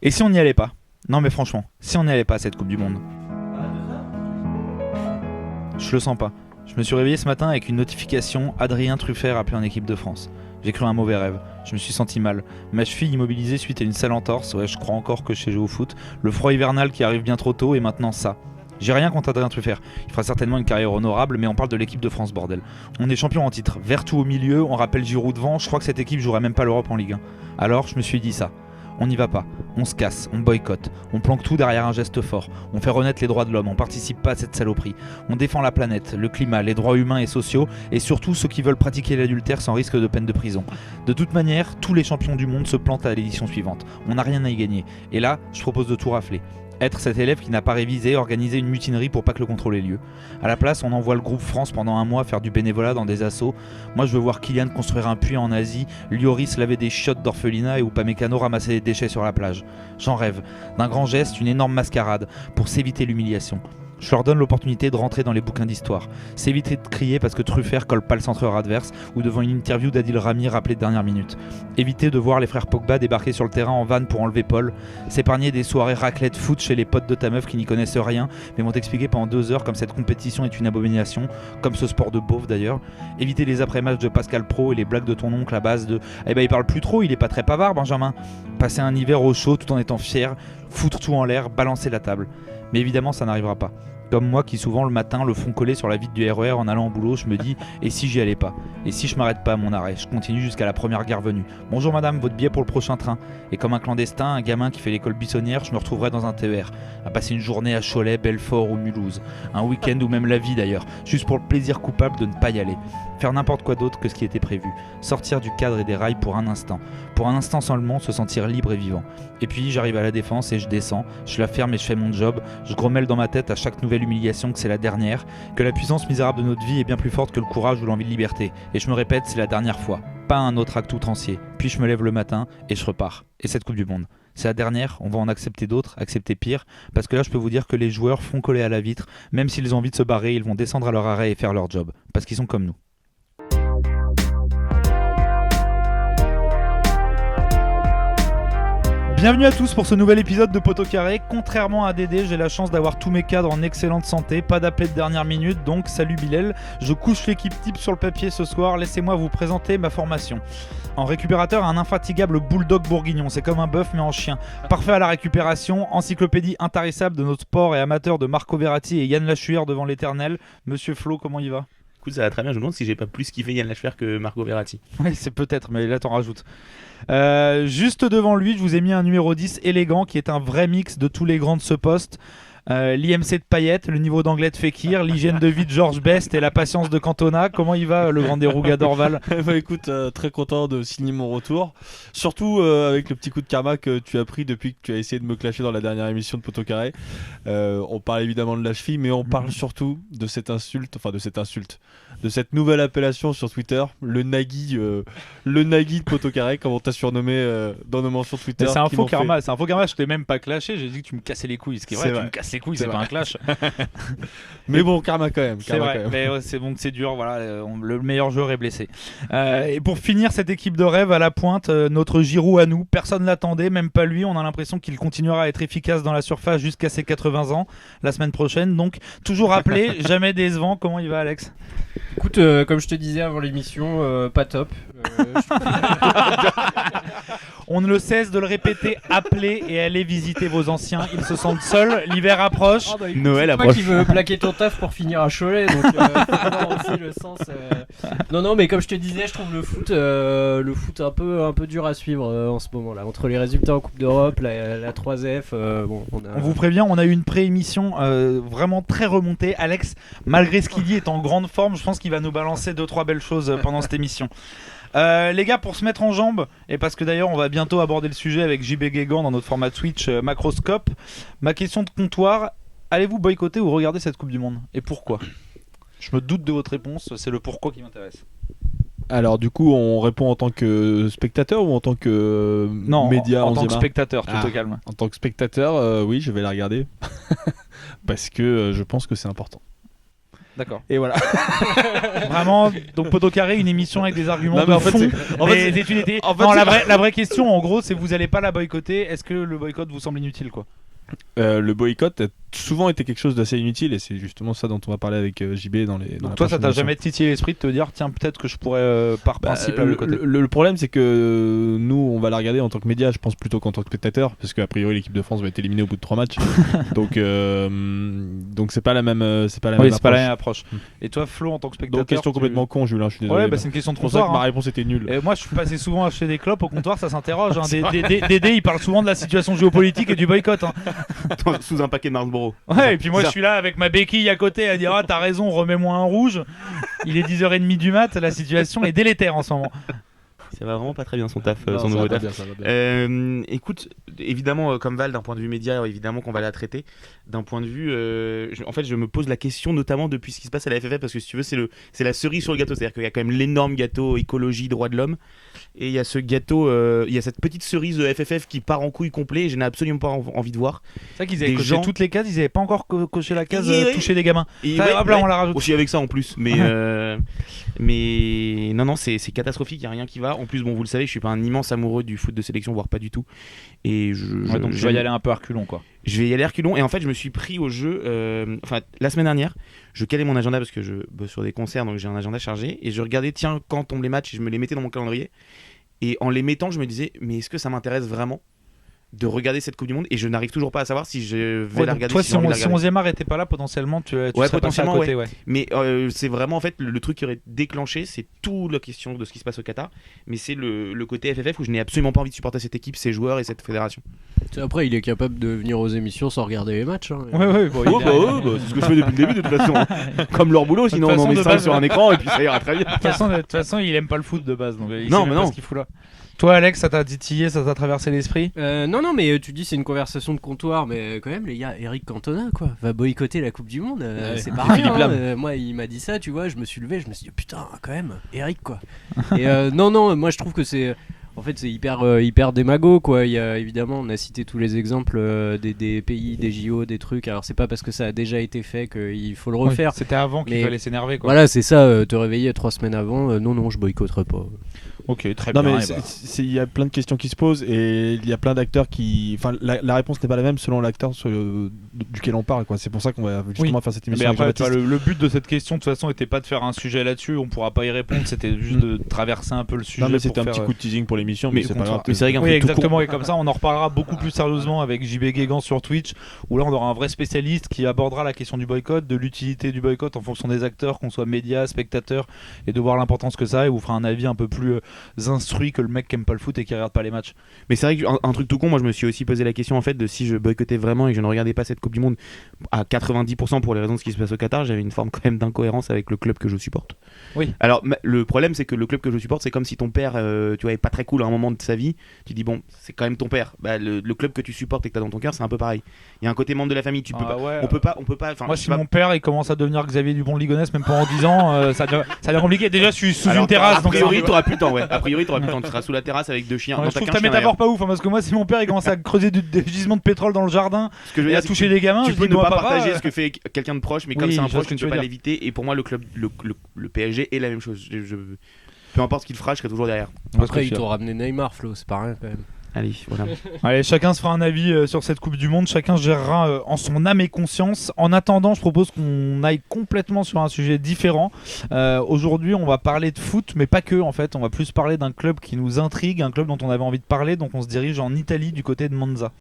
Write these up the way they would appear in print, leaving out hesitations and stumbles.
Et si on n'y allait pas? Non mais franchement, si on n'y allait pas à cette Coupe du Monde? Je le sens pas. Je me suis réveillé ce matin avec une notification: Adrien Truffert appelé en équipe de France. J'ai cru un mauvais rêve, je me suis senti mal. Ma cheville immobilisée suite à une sale entorse, ouais je crois encore que je sais jouer au foot. Le froid hivernal qui arrive bien trop tôt et maintenant ça. J'ai rien contre Adrien Truffert, il fera certainement une carrière honorable, mais on parle de l'équipe de France, bordel. On est champion en titre, Vertou au milieu, on rappelle Giroud devant, je crois que cette équipe jouerait même pas l'Europe en Ligue 1. Alors je me suis dit ça. On n'y va pas, on se casse, on boycotte, on planque tout derrière un geste fort, on fait renaître les droits de l'homme, on participe pas à cette saloperie, on défend la planète, le climat, les droits humains et sociaux, et surtout ceux qui veulent pratiquer l'adultère sans risque de peine de prison. De toute manière, tous les champions du monde se plantent à l'édition suivante, on n'a rien à y gagner, et là, je propose de tout rafler. Être cet élève qui n'a pas révisé, organiser une mutinerie pour pas que le contrôle ait lieu. À la place, on envoie le groupe France pendant un mois faire du bénévolat dans des assos. Moi, je veux voir Kylian construire un puits en Asie, Lloris laver des chiottes d'orphelinat et Upamecano ramasser des déchets sur la plage. J'en rêve. D'un grand geste, une énorme mascarade, pour s'éviter l'humiliation. Je leur donne l'opportunité de rentrer dans les bouquins d'histoire. S'éviter de crier parce que Truffert colle pas le centreur adverse ou devant une interview d'Adil Rami rappelée de dernière minute. Éviter de voir les frères Pogba débarquer sur le terrain en van pour enlever Paul. S'épargner des soirées raclette foot chez les potes de ta meuf qui n'y connaissent rien mais vont t'expliquer pendant 2 heures comme cette compétition est une abomination, comme ce sport de beauf d'ailleurs. Éviter les après-matchs de Pascal Pro et les blagues de ton oncle à base de « Eh ben il parle plus trop, il est pas très pavard Benjamin ». Passer un hiver au chaud tout en étant fier, foutre tout en l'air, balancer la table. Mais évidemment ça n'arrivera pas. Comme moi qui souvent le matin le font coller sur la vitre du RER en allant au boulot, je me dis et si j'y allais pas? Et si je m'arrête pas à mon arrêt? Je continue jusqu'à la première gare venue. Bonjour madame, votre billet pour le prochain train. Et comme un clandestin, un gamin qui fait l'école buissonnière, je me retrouverai dans un TER, à passer une journée à Cholet, Belfort ou Mulhouse. Un week-end ou même la vie d'ailleurs, juste pour le plaisir coupable de ne pas y aller. Faire n'importe quoi d'autre que ce qui était prévu. Sortir du cadre et des rails pour un instant. Pour un instant seulement, se sentir libre et vivant. Et puis j'arrive à la Défense et je descends, je la ferme et je fais mon job, je grommelle dans ma tête à chaque nouvelle humiliation que c'est la dernière, que la puissance misérable de notre vie est bien plus forte que le courage ou l'envie de liberté. Et je me répète, c'est la dernière fois. Pas un autre acte outrancier. Puis je me lève le matin et je repars. Et cette Coupe du Monde, c'est la dernière, on va en accepter d'autres, accepter pire, parce que là je peux vous dire que les joueurs font coller à la vitre, même s'ils ont envie de se barrer, ils vont descendre à leur arrêt et faire leur job, parce qu'ils sont comme nous. Bienvenue à tous pour ce nouvel épisode de Poteau Carré. Contrairement à Dédé, j'ai la chance d'avoir tous mes cadres en excellente santé, pas d'appel de dernière minute, donc salut Bilal. Je couche l'équipe type sur le papier ce soir, laissez-moi vous présenter ma formation. En récupérateur, un infatigable bulldog bourguignon, c'est comme un bœuf mais en chien. Parfait à la récupération, encyclopédie intarissable de notre sport et amateur de Marco Verratti et Yann Lachuer devant l'éternel. Monsieur Flo, comment il va ? Écoute, ça va très bien, je me demande si j'ai pas plus kiffé Yann Lachuer que Marco Verratti. Oui, c'est peut-être, mais là t'en rajoutes. Juste devant lui, je vous ai mis un numéro 10 élégant qui est un vrai mix de tous les grands de ce poste. L'IMC de Payet, le niveau d'anglais de Fekir, l'hygiène de vie de Georges Best et la patience de Cantona. Comment il va, le grand dérouga d'Orval ? Bah écoute, très content de signer mon retour. Surtout avec le petit coup de karma que tu as pris depuis que tu as essayé de me clasher dans la dernière émission de Poteau Carré. On parle évidemment de la cheville, mais on parle surtout de cette insulte, de cette nouvelle appellation sur Twitter, le Nagui de Poteau Carré, comme on t'a surnommé dans nos mentions Twitter. Mais c'est un faux karma, je t'ai même pas clashé, j'ai dit que tu me cassais les couilles. Ce qui est vrai, tu me casses les couilles, c'est pas un clash. Mais bon, karma quand même. C'est vrai, mais c'est bon que c'est dur, voilà, le meilleur joueur est blessé. Et pour finir cette équipe de rêve à la pointe, notre Giroud à nous, personne l'attendait, même pas lui, on a l'impression qu'il continuera à être efficace dans la surface jusqu'à ses 80 ans, la semaine prochaine, donc toujours appelé, jamais décevant. Comment il va, Alex ? Écoute, comme je te disais avant l'émission, pas top. On ne le cesse de le répéter, appelez et allez visiter vos anciens, ils se sentent seuls, l'hiver approche. Ah bah, Noël c'est toi approche. qui veux plaquer ton taf pour finir à Cholet, donc faut avoir aussi le sens. Non, mais comme je te disais, je trouve le foot un peu dur à suivre en ce moment là, entre les résultats en Coupe d'Europe, la 3F. On vous prévient, on a eu une pré-émission vraiment très remontée. Alex, malgré ce qu'il dit, est en grande forme. Je pense qu'il va nous balancer 2-3 belles choses pendant cette émission. Les gars, pour se mettre en jambes, et parce que d'ailleurs on va bientôt aborder le sujet avec JB Guégan dans notre format Twitch Macroscope, ma question de comptoir, allez-vous boycotter ou regarder cette Coupe du Monde ? Et pourquoi ? Je me doute de votre réponse, c'est le pourquoi qui m'intéresse. Alors du coup, on répond en tant que spectateur ou en tant que média en tant que spectateur, tout au calme. En tant que spectateur, oui, je vais la regarder parce que je pense que c'est important. D'accord. Et voilà. Vraiment, donc Poteau Carré, une émission avec des arguments Non, mais de en fait, fond. c'est- en fait, Mais c'est- des études étaient- en fait, Non, c'est- la vraie question, en gros, c'est vous allez pas la boycotter. Est-ce que le boycott vous semble inutile, quoi? Le boycott a souvent été quelque chose d'assez inutile et c'est justement ça dont on va parler avec JB dans les. dans Donc la toi, ça prochaine t'a émission. jamais titillé l'esprit de te dire, tiens, peut-être que je pourrais par principe la boycotter. Le problème, c'est que nous, on va la regarder en tant que média, je pense plutôt qu'en tant que spectateur, parce qu'a priori, l'équipe de France va être éliminée au bout de 3 matchs. donc c'est pas la même. C'est pas la Oui, même c'est pas la même approche. approche. Et toi, Flo, en tant que spectateur, Donc question tu- complètement con, Julien. Je suis désolé. Ouais, bah, c'est une question de C'est pour ça que comptoir. ma Hein. réponse était nulle. Et moi, je suis passé souvent acheter des clopes au comptoir, ça s'interroge. Hein. Dédé, il parle souvent de la situation géopolitique et du boycott. Hein. Sous un paquet de Marlboro. Ouais, et puis moi, Ça. je suis là avec ma béquille à côté à dire, ah, t'as raison, remets-moi un rouge. Il est 10h30 du mat, la situation est délétère en ce moment. Ça va vraiment pas très bien son taf, Non, son ça nouveau va taf. bien, ça va bien. Écoute, évidemment, comme Val, d'un point de vue média, évidemment qu'on va la traiter. D'un point de vue, en fait, je me pose la question, notamment depuis ce qui se passe à la FFF, parce que si tu veux, c'est la cerise sur le gâteau. C'est-à-dire qu'il y a quand même l'énorme gâteau écologie, droits de l'homme, et il y a ce gâteau, il y a cette petite cerise de FFF qui part en couille complet, et je n'ai absolument pas envie de voir. C'est vrai qu'ils avaient Des coché gens- toutes les cases, ils avaient pas encore coché la case Oui, oui. toucher des gamins. Et Ça, ouais, hop là, ouais. on la rajoute. Aussi avec ça en plus, mais non, c'est catastrophique, il y a rien qui va. En plus, bon, vous le savez, je suis pas un immense amoureux du foot de sélection, voire pas du tout. Et Ouais, donc je vais y aller un peu à reculons, quoi. Je vais y aller à reculons. Et en fait, je me suis pris au jeu. Enfin, la semaine dernière, je calais mon agenda parce que je bosse sur des concerts, donc j'ai un agenda chargé. Et je regardais, tiens, quand tombent les matchs, et je me les mettais dans mon calendrier. Et en les mettant, je me disais, mais est-ce que ça m'intéresse vraiment de regarder cette Coupe du Monde? Et je n'arrive toujours pas à savoir si je vais Ouais, la donc regarder. toi, si j'ai envie de la si regarder. 11e art était pas là, potentiellement, tu Ouais, serais passé à potentiellement, côté, ouais. Mais c'est vraiment en fait le truc qui aurait déclenché, c'est toute la question de ce qui se passe au Qatar, mais c'est le côté FFF où je n'ai absolument pas envie de supporter cette équipe, ces joueurs et cette fédération. Après, il est capable de venir aux émissions sans regarder les matchs. Hein. Ouais, bon, il a- c'est ce que je fais depuis le début de toute façon. Comme leur boulot, sinon De toute on en façon, met de 5 base, sur un écran et puis ça ira très bien. de toute façon, il aime pas le foot de base, donc il Non, sait même mais pas non. ce qu'il fout là. Toi, Alex, ça t'a titillé, ça t'a traversé l'esprit? Non, mais tu dis c'est une conversation de comptoir, mais quand même, les gars, Eric Cantona, quoi, va boycotter la Coupe du Monde, Ouais. c'est pas rien. Philippe Lam. Moi, il m'a dit ça, tu vois, je me suis levé, je me suis dit, putain, quand même, Eric, quoi. Et non, moi, je trouve que c'est. En fait, c'est hyper démago, quoi. Il y a, évidemment, on a cité tous les exemples des pays, des JO, des trucs. Alors, c'est pas parce que ça a déjà été fait qu'il faut le refaire. C'était avant qu'il Mais- fallait s'énerver, quoi. Voilà, c'est ça, te réveiller 3 semaines avant, non, je boycotterai pas. Ok, très Non bien. mais et bah. il y a plein de questions qui se posent et il y a plein d'acteurs qui, enfin la réponse n'est pas la même selon l'acteur duquel on parle quoi. C'est pour ça qu'on va justement faire cette Mais émission. après, avec tu vois, Jean-Baptiste. le but de cette question, de toute façon, était pas de faire un sujet là-dessus. On pourra pas y répondre. C'était juste de traverser un peu le sujet. Non mais pour c'était un faire, petit coup de teasing pour l'émission, mais Mais c'est pas grave. mais c'est vrai qu'un Oui, truc tout exactement. Et comme ça, on en reparlera beaucoup plus sérieusement avec JB Guégan sur Twitch, où là, on aura un vrai spécialiste qui abordera la question du boycott, de l'utilité du boycott en fonction des acteurs, qu'on soit médias, spectateurs, et de voir l'importance que ça a, et vous fera un avis un peu plus instruit que le mec qui aime pas le foot et qui regarde pas les matchs. Mais c'est vrai qu'un truc tout con, moi je me suis aussi posé la question en fait de si je boycottais vraiment et que je ne regardais pas cette Coupe du Monde à 90% pour les raisons de ce qui se passe au Qatar, j'avais une forme quand même d'incohérence avec le club que je supporte. Oui. Alors le problème c'est que le club que je supporte, c'est comme si ton père, tu vois, est pas très cool à un moment de sa vie, tu dis bon, c'est quand même ton père. Bah, le club que tu supportes et que tu as dans ton cœur, c'est un peu pareil. Il y a un côté membre de la famille, tu peux pas, Ouais, on peut pas. Enfin, moi, je si sais pas- mon père il commence à devenir Xavier Dupont de Ligonnès, même pas en 10 ans, ça devient compliqué. Déjà, je suis sous Alors, une terrasse, a donc priori, t'auras plus le temps, ouais. A priori, t'auras plus le temps. Tu seras sous la terrasse avec 2 chiens. Ouais, Non, je t'as trouve qu'un ta chien métaphore pas ouf, hein, parce que moi, si mon père il commence à creuser des gisements de pétrole dans le jardin Ce que je veux et dire, à c'est toucher que des gamins, tu je peux dis, ne moi, pas papa, partager ce que fait quelqu'un de proche, mais comme Oui, c'est un je vois proche, ce que tu tu peux veux pas dire. l'éviter. Et pour moi, le PSG est la même chose. Peu importe ce qu'il fera, je serai toujours derrière. Après, ils t'ont ramené Neymar, Flo, c'est pas rien quand même. Allez, voilà. Allez, chacun se fera un avis sur cette Coupe du Monde, chacun gérera en son âme et conscience. En attendant, je propose qu'on aille complètement sur un sujet différent. Aujourd'hui, on va parler de foot, mais pas que en fait. On va plus parler d'un club qui nous intrigue, un club dont on avait envie de parler. Donc on se dirige en Italie du côté de Monza.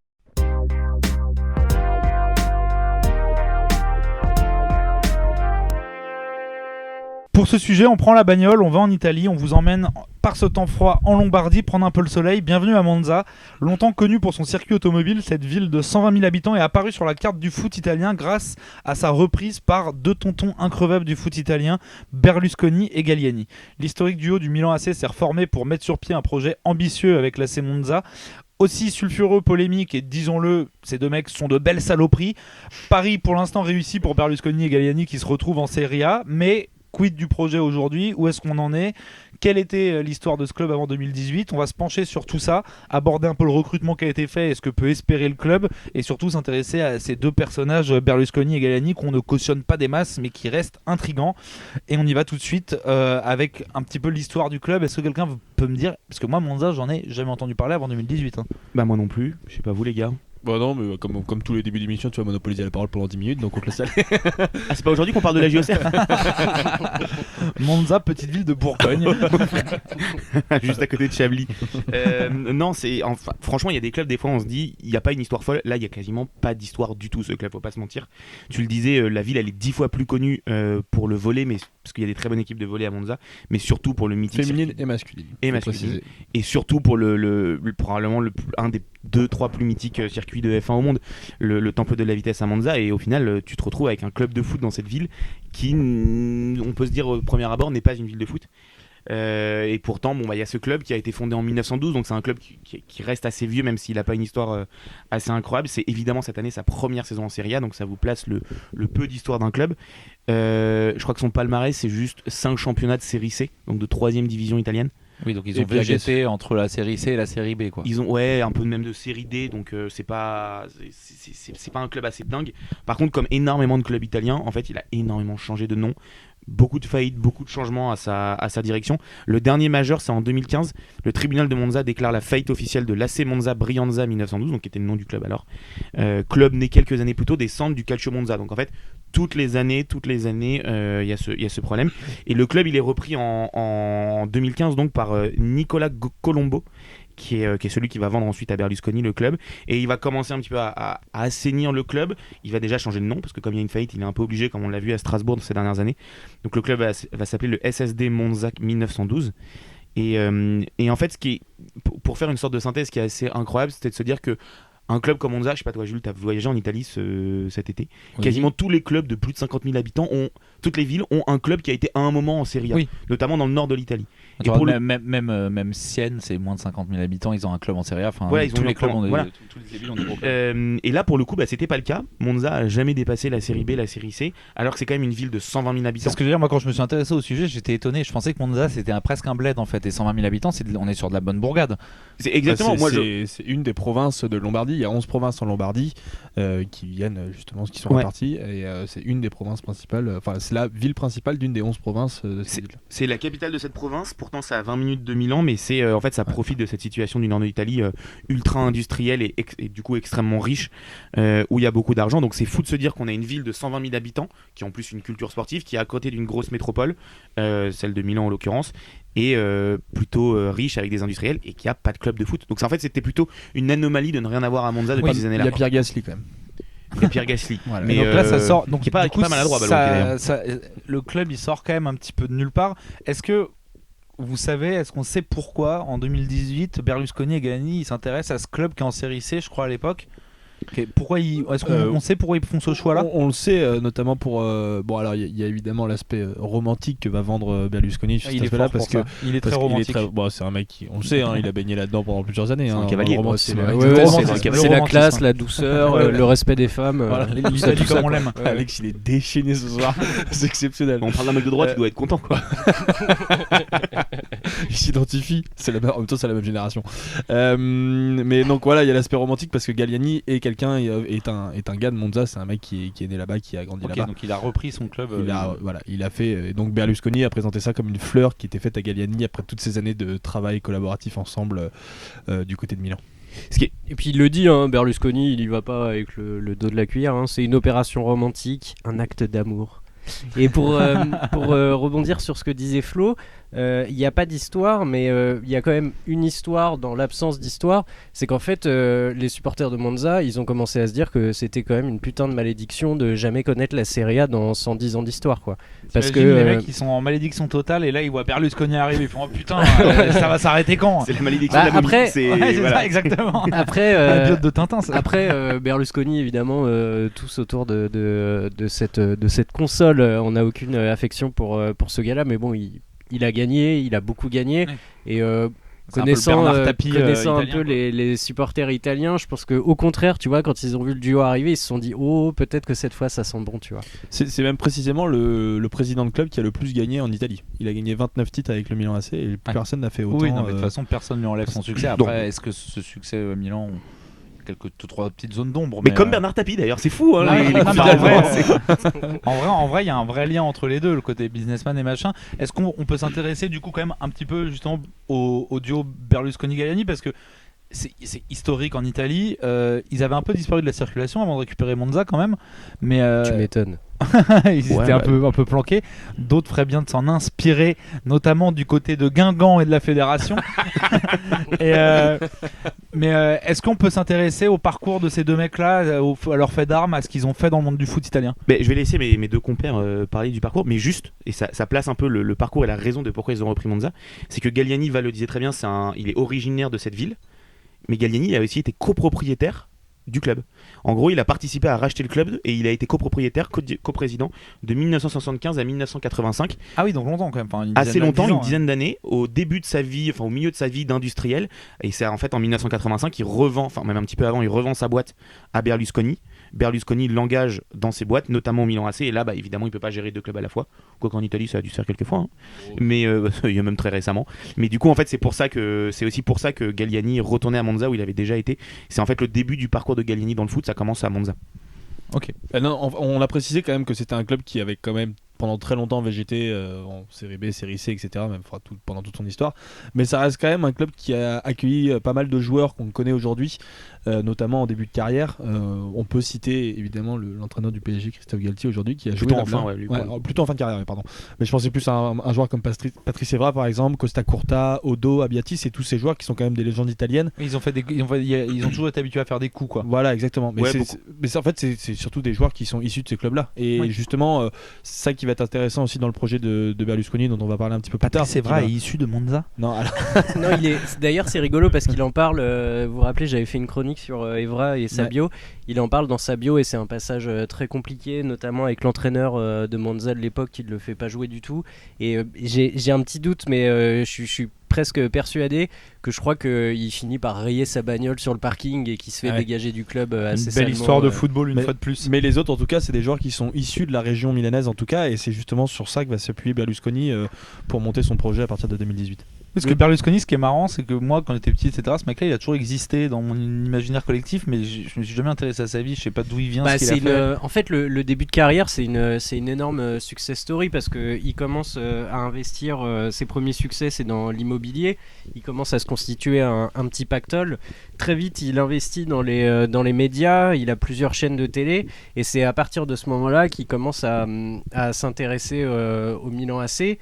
Pour ce sujet, on prend la bagnole, on va en Italie, on vous emmène par ce temps froid en Lombardie, prendre un peu le soleil. Bienvenue à Monza. Longtemps connue pour son circuit automobile, cette ville de 120 000 habitants est apparue sur la carte du foot italien grâce à sa reprise par deux tontons increvables du foot italien, Berlusconi et Galliani. L'historique duo du Milan AC s'est reformé pour mettre sur pied un projet ambitieux avec l'AC Monza. Aussi sulfureux, polémique et disons-le, ces deux mecs sont de belles saloperies. Paris pour l'instant réussi pour Berlusconi et Galliani qui se retrouvent en Serie A, mais quid du projet aujourd'hui, où est-ce qu'on en est, quelle était l'histoire de ce club avant 2018. On va se pencher sur tout ça, aborder un peu le recrutement qui a été fait et ce que peut espérer le club, et surtout s'intéresser à ces deux personnages, Berlusconi et Galliani, qu'on ne cautionne pas des masses mais qui restent intrigants. Et on y va tout de suite avec un petit peu l'histoire du club. Est-ce que quelqu'un peut me dire, parce que moi Monza j'en ai jamais entendu parler avant 2018 hein. Bah moi non plus, je sais pas vous les gars. Bah non, mais comme tous les débuts d'émission, tu vas monopoliser la parole pendant 10 minutes, donc on te laisse aller. Ah c'est pas aujourd'hui qu'on parle de la JOCR. Monza, petite ville de Bourgogne. Juste à côté de Chablis. Non, franchement, il y a des clubs, des fois on se dit, il n'y a pas une histoire folle. Là, il n'y a quasiment pas d'histoire du tout, ce club, faut pas se mentir. Tu le disais, la ville, elle est 10 fois plus connue pour le volley, mais parce qu'il y a des très bonnes équipes de volley à Monza, mais surtout pour le mythique. Féminine et masculine. Et surtout pour probablement un des 2-3 plus mythiques circuits de F1 au monde, le temple de la vitesse à Monza. Et au final, tu te retrouves avec un club de foot dans cette ville qui, on peut se dire au premier abord, n'est pas une ville de foot. Et pourtant, il y a ce club qui a été fondé en 1912, donc c'est un club qui reste assez vieux, même s'il n'a pas une histoire assez incroyable. C'est évidemment cette année sa première saison en Serie A, donc ça vous place le peu d'histoire d'un club. Je crois que son palmarès, c'est juste 5 championnats de Série C, donc de 3ème division italienne. Oui, donc ils ont végété entre la série C et la série B, quoi. Ils ont un peu même de série D, donc c'est pas un club assez dingue. Par contre, comme énormément de clubs italiens, en fait, il a énormément changé de nom. Beaucoup de faillites, beaucoup de changements à sa direction. Le dernier majeur, c'est en 2015. Le tribunal de Monza déclare la faillite officielle de l'AC Monza Brianza 1912, donc qui était le nom du club alors. Club né quelques années plus tôt des cendres du Calcio Monza. Donc en fait, toutes les années, il y a ce problème. Et le club, il est repris en 2015 donc par Nicola Colombo, qui est celui qui va vendre ensuite à Berlusconi le club, et il va commencer un petit peu à assainir le club. Il va déjà changer de nom parce que comme il y a une faillite, il est un peu obligé, comme on l'a vu à Strasbourg ces dernières années. Donc le club va s'appeler le SSD Monza 1912. Et en fait, pour faire une sorte de synthèse qui est assez incroyable, c'était de se dire que un club comme Monza, je sais pas toi Jules, tu as voyagé en Italie cet été, oui. Quasiment tous les clubs de plus de 50 000 habitants, toutes les villes ont un club qui a été à un moment en Serie A, oui. Notamment dans le nord de l'Italie. Et pour même Sienne, c'est moins de 50 000 habitants, ils ont un club en Serie A. Enfin, ouais, tous les clubs ont toutes les villes ont des gros clubs. Et là, pour le coup, c'était pas le cas. Monza a jamais dépassé la Série B, la Série C, alors que c'est quand même une ville de 120 000 habitants. C'est ce que je veux dire, moi quand je me suis intéressé au sujet, j'étais étonné. Je pensais que Monza c'était presque un bled en fait, et 120 000 habitants, on est sur de la bonne bourgade. C'est exactement. C'est une des provinces de Lombardie. Il y a 11 provinces en Lombardie qui viennent justement, qui sont réparties, et c'est une des provinces principales. Enfin, c'est la ville principale d'une des 11 provinces de cette ville. C'est la capitale de cette province. Pourtant, c'est à 20 minutes de Milan, mais c'est en fait ça profite de cette situation du nord de l'Italie ultra industrielle et du coup extrêmement riche, où il y a beaucoup d'argent. Donc c'est fou de se dire qu'on a une ville de 120 000 habitants qui a en plus une culture sportive, qui est à côté d'une grosse métropole, celle de Milan en l'occurrence, et plutôt riche avec des industriels, et qui a pas de club de foot. Donc en fait c'était plutôt une anomalie de ne rien avoir à Monza depuis ces années-là. Il y a Pierre Gasly quand même. Il y a Pierre Gasly. Voilà. Mais donc là ça sort, donc qui est pas maladroit. Le club il sort quand même un petit peu de nulle part. Est-ce qu'on sait pourquoi en 2018 Berlusconi et Galliani ils s'intéressent à ce club qui est en série C, je crois à l'époque? Est-ce qu'on sait pourquoi ils font ce choix-là? On le sait notamment pour alors il y a évidemment l'aspect romantique que va vendre Berlusconi sur cet aspect-là, parce que il est très romantique. C'est un mec qui, on le sait, il a baigné là-dedans pendant plusieurs années. C'est un cavalier. C'est la classe, la douceur, le respect des femmes. Voilà, tout ça comme on l'aime. Alex, il est déchaîné ce soir. C'est exceptionnel. On parle d'un mec de droite, il doit être content, quoi. Il s'identifie. En même temps, c'est la même génération. Mais donc voilà, il y a l'aspect romantique parce que Galliani est un gars de Monza, c'est un mec qui est né là-bas, qui a grandi là-bas. Donc il a repris son club. Il a fait. Et donc Berlusconi a présenté ça comme une fleur qui était faite à Galliani après toutes ces années de travail collaboratif ensemble du côté de Milan. Et puis il le dit, Berlusconi, il y va pas avec le dos de la cuillère. C'est une opération romantique, un acte d'amour. Et pour rebondir sur ce que disait Flo, il n'y a pas d'histoire, mais il y a quand même une histoire dans l'absence d'histoire. C'est qu'en fait, les supporters de Monza, ils ont commencé à se dire que c'était quand même une putain de malédiction de jamais connaître la Serie A dans 110 ans d'histoire, quoi. Parce que les mecs, ils sont en malédiction totale, et là, ils voient Berlusconi arriver, ils font oh putain, ça va s'arrêter quand? C'est la malédiction de la momie. C'est ça, exactement. Après, la biote de Tintin. Ça. Après, Berlusconi, évidemment, tous autour de cette console, on n'a aucune affection pour ce gars-là, mais bon, il a gagné, il a beaucoup gagné, et C'est un peu le Connaissant, Bernard Tapie, connaissant un italien, peu quoi. les supporters italiens, je pense qu'au contraire, tu vois, quand ils ont vu le duo arriver, ils se sont dit oh, peut-être que cette fois ça sent bon, tu vois. C'est même précisément le président de club qui a le plus gagné en Italie. Il a gagné 29 titres avec le Milan AC et plus personne n'a fait autant. Oui, non, mais de toute façon, personne ne lui enlève son succès. Donc- Après, est-ce que ce succès Milan ont quelques 2-3 petites zones d'ombre? Mais comme Bernard Tapie d'ailleurs, c'est fou. Hein, Ouais, les non, mais comparaisons. en vrai, il y a un vrai lien entre les deux, le côté businessman et machin. Est-ce qu'on peut s'intéresser du coup quand même un petit peu justement au duo Berlusconi-Galliani, parce que c'est historique en Italie. Ils avaient un peu disparu de la circulation avant de récupérer Monza quand même, mais Tu m'étonnes. ils étaient un peu planqués. D'autres feraient bien de s'en inspirer, notamment du côté de Guingamp et de la fédération. Mais est-ce qu'on peut s'intéresser au parcours de ces deux mecs-là, à leur fait d'armes, à ce qu'ils ont fait dans le monde du foot italien? Mais je vais laisser mes deux compères parler du parcours, mais juste, et ça place un peu le parcours et la raison de pourquoi ils ont repris Monza, c'est que Galliani, Val le disait très bien, il est originaire de cette ville, mais Galliani il a aussi été copropriétaire du club. En gros, il a participé à racheter le club et il a été copropriétaire, coprésident de 1975 à 1985. Ah oui, donc longtemps quand même. Enfin, Assez longtemps, une hein. dizaine d'années, au début de sa vie, enfin au milieu de sa vie d'industriel. Et c'est en fait en 1985, il revend, enfin même un petit peu avant, il revend sa boîte à Berlusconi. Berlusconi l'engage dans ses boîtes, notamment au Milan AC. Et là, bah, évidemment, il peut pas gérer deux clubs à la fois. Quoi qu'en Italie, ça a dû se faire quelques fois. Hein. Mais il y a même très récemment. Mais du coup, en fait, c'est aussi pour ça que Galliani est retourné à Monza où il avait déjà été. C'est en fait le début du parcours de Galliani dans le foot. Ça commence à Monza. Ok. Non, on a précisé quand même que c'était un club qui avait quand même pendant très longtemps végété en série B, série C, etc. Même pendant toute son histoire. Mais ça reste quand même un club qui a accueilli pas mal de joueurs qu'on connaît aujourd'hui, notamment en début de carrière. On peut citer évidemment l'entraîneur du PSG, Christophe Galtier, aujourd'hui, qui a joué Plutôt en là-bas. fin, ouais, lui, plutôt en fin de carrière, pardon. Mais je pensais plus à un joueur comme Patrice Evra, par exemple, Costa Curta, Odo, Abbiati, c'est tous ces joueurs qui sont quand même des légendes italiennes. Ils ont toujours été habitués à faire des coups, quoi. Voilà, exactement. Mais, Ouais, en fait, c'est surtout des joueurs qui sont issus de ces clubs-là. Et Oui. justement, ça qui va être intéressant aussi dans le projet de Berlusconi, dont on va parler un petit peu plus tard. C'est vrai, issu de Monza. Non, alors, Non, d'ailleurs, c'est rigolo parce qu'il en parle. Vous vous rappelez, j'avais fait une chronique sur Evra et sa Ouais. bio. Il en parle dans sa bio et c'est un passage très compliqué, notamment avec l'entraîneur de Monza de l'époque qui ne le fait pas jouer du tout. Et j'ai un petit doute, mais je suis presque persuadé que je crois qu'il finit par rayer sa bagnole sur le parking et qu'il se fait Ouais. dégager du club Une assez belle salement, histoire de football une mais- fois de plus. mais les autres, en tout cas, c'est des joueurs qui sont issus de la région milanaise, en tout cas. Et c'est justement sur ça que va s'appuyer Berlusconi pour monter son projet à partir de 2018. Parce que Berlusconi, ce qui est marrant, c'est que moi, quand j'étais petit, etc., ce mec-là, il a toujours existé dans mon imaginaire collectif, mais je me suis jamais intéressé à sa vie, je sais pas d'où il vient, Bah, ce qu'il a fait. en fait, le début de carrière, c'est une énorme success story parce qu'il commence à investir. Ses premiers succès, c'est dans l'immobilier. Il commence à se constituer un petit pactole. Très vite, il investit dans les médias. Il a plusieurs chaînes de télé. Et c'est à partir de ce moment-là qu'il commence à s'intéresser au Milan AC.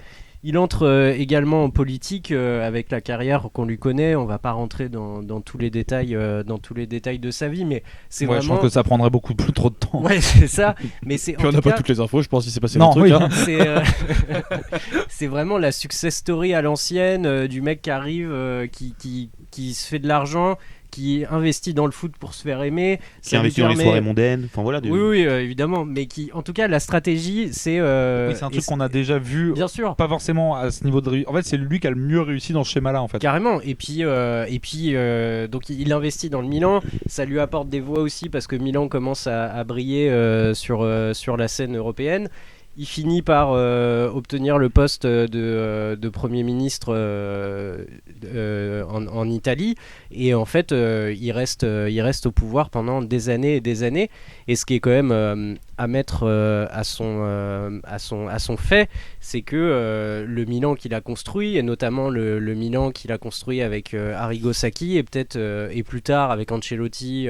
Il entre également en politique avec la carrière qu'on lui connaît. On va pas rentrer dans tous les détails de sa vie, mais c'est Ouais, je vraiment. pense que ça prendrait beaucoup plus trop de temps. Ouais, c'est ça. Mais c'est Puis en on tout n'a pas cas, toutes les infos, je pense qu'il s'est passé Non, un truc. oui. Hein. c'est vraiment la success story à l'ancienne du mec qui arrive, qui se fait de l'argent, qui investit dans le foot pour se faire aimer. Qui Ça lui investit dans les permet- soirées mondaines. Enfin voilà. Oui, évidemment. Mais qui, en tout cas, la stratégie, c'est. Oui, c'est un et truc qu'on a déjà vu, Bien sûr. pas forcément à ce niveau de réussite. En fait, c'est lui qui a le mieux réussi dans ce schéma-là, en fait. Carrément. Et puis, donc il investit dans le Milan. Ça lui apporte des voix aussi parce que Milan commence à briller sur la scène européenne. Il finit par obtenir le poste de Premier ministre en Italie. Et en fait, il reste au pouvoir pendant des années et des années. Et ce qui est quand même à mettre à son fait, c'est que le Milan qu'il a construit, et notamment le Milan qu'il a construit avec Arrigo Sacchi, et peut-être et plus tard avec Ancelotti,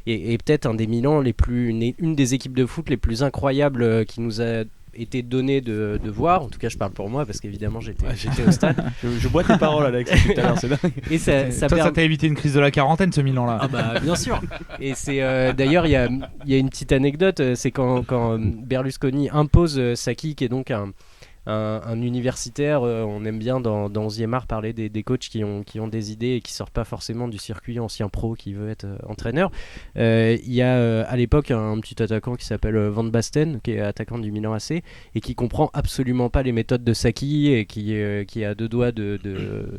et peut-être une des équipes de foot les plus incroyables qui nous a été donné de voir. En tout cas, je parle pour moi parce qu'évidemment j'étais au stade. Je bois tes paroles, Alex, tout à l'heure, c'est dingue. Et ça Ça t'a évité une crise de la quarantaine, ce Milan-là. Ah bah bien sûr. Et c'est d'ailleurs il y a une petite anecdote, c'est quand Berlusconi impose Sacchi, qui est donc un un universitaire. On aime bien dans 11e art parler des coachs qui ont des idées et qui sortent pas forcément du circuit ancien pro qui veut être entraîneur. Il y a à l'époque un petit attaquant qui s'appelle Van Basten, qui est attaquant du Milan AC et qui comprend absolument pas les méthodes de Sacchi et qui est à deux doigts de...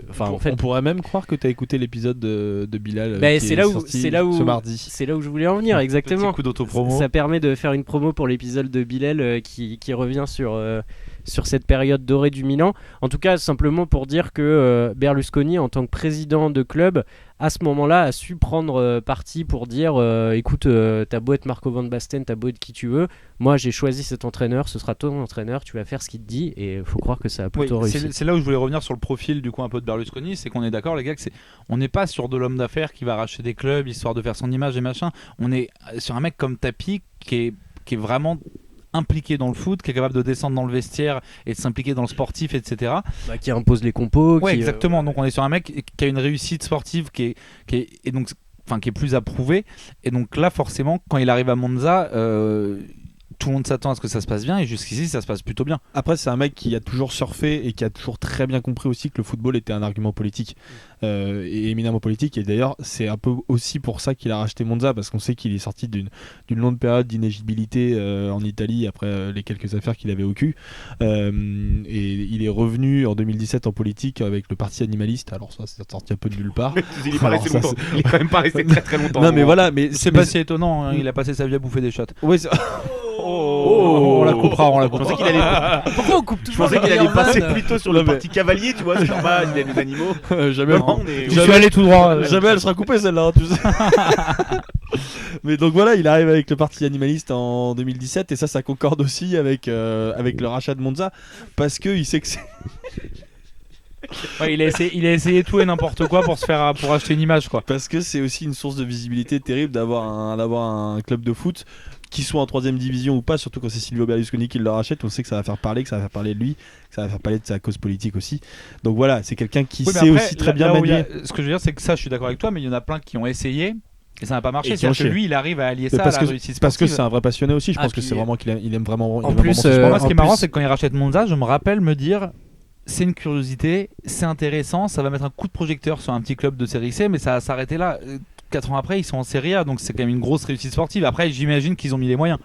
Enfin, en fait, on pourrait même croire que tu as écouté l'épisode de Bilal bah, qui c'est est là où sorti c'est là où ce mardi. c'est là où je voulais en venir exactement. Petit coup d'autopromo. Ça permet de faire une promo pour l'épisode de Bilal qui revient sur cette période dorée du Milan. En tout cas, simplement pour dire que Berlusconi, en tant que président de club, à ce moment-là, a su prendre parti pour dire écoute, t'as beau être Marco Van Basten, t'as beau être qui tu veux, moi j'ai choisi cet entraîneur, ce sera ton entraîneur, tu vas faire ce qu'il te dit, et il faut croire que ça a plutôt réussi. C'est là où je voulais revenir sur le profil du coup un peu de Berlusconi, c'est qu'on est d'accord les gars que on n'est pas sur de l'homme d'affaires qui va racheter des clubs histoire de faire son image et machin, on est sur un mec comme Tapi qui est vraiment impliqué dans le foot, qui est capable de descendre dans le vestiaire et de s'impliquer dans le sportif, etc. Bah, qui impose les compos. Ouais, exactement. Donc on est sur un mec qui a une réussite sportive qui est plus approuvée. Et donc là, forcément, quand il arrive à Monza, tout le monde s'attend à ce que ça se passe bien et jusqu'ici ça se passe plutôt bien. Après c'est un mec qui a toujours surfé et qui a toujours très bien compris aussi que le football était un argument politique et éminemment politique, et d'ailleurs c'est un peu aussi pour ça qu'il a racheté Monza, parce qu'on sait qu'il est sorti d'une longue période d'inéligibilité en Italie après les quelques affaires qu'il avait au cul, et il est revenu en 2017 en politique avec le parti animaliste. Alors ça c'est sorti un peu de nulle part. Il est pas resté longtemps. Il est quand même pas resté très très longtemps. Non mais voilà, mais c'est pas si étonnant, hein, il a passé sa vie à bouffer des shots. Ouais, on la coupera. Je pensais qu'il allait... Pourquoi on coupe toujours? Je pensais qu'il allait passer plutôt sur le parti cavalier, tu vois, c'est normal, il aime les animaux. Jamais. Je suis allé tout droit. Jamais elle sera coupée celle-là, hein, tu sais. Mais donc voilà, il arrive avec le parti animaliste en 2017 et ça concorde aussi avec le rachat de Monza, parce que il sait que c'est... Ouais, il a essayé tout et n'importe quoi pour acheter une image, quoi. Parce que c'est aussi une source de visibilité terrible d'avoir un club de foot qui soit en 3ème division ou pas, surtout quand c'est Silvio Berlusconi qui le rachète. On sait que ça va faire parler, que ça va faire parler de lui, que ça va faire parler de sa cause politique aussi. Donc voilà, c'est quelqu'un qui sait après, aussi très bien manier. Ce que je veux dire, c'est que ça, je suis d'accord avec toi, mais il y en a plein qui ont essayé et ça n'a pas marché. C'est-à-dire que lui, il arrive à allier ça à la réussite sportive. Parce que c'est un vrai passionné aussi. Je pense que puis, c'est vraiment qu'il aime vraiment. En plus, moi, ce qui est marrant, c'est que quand il rachète Monza, je me rappelle me dire, c'est une curiosité, c'est intéressant, ça va mettre un coup de projecteur sur un petit club de série C, mais ça va s'arrêter là. 4 ans après, ils sont en Serie A, donc c'est quand même une grosse réussite sportive. Après, j'imagine qu'ils ont mis les moyens.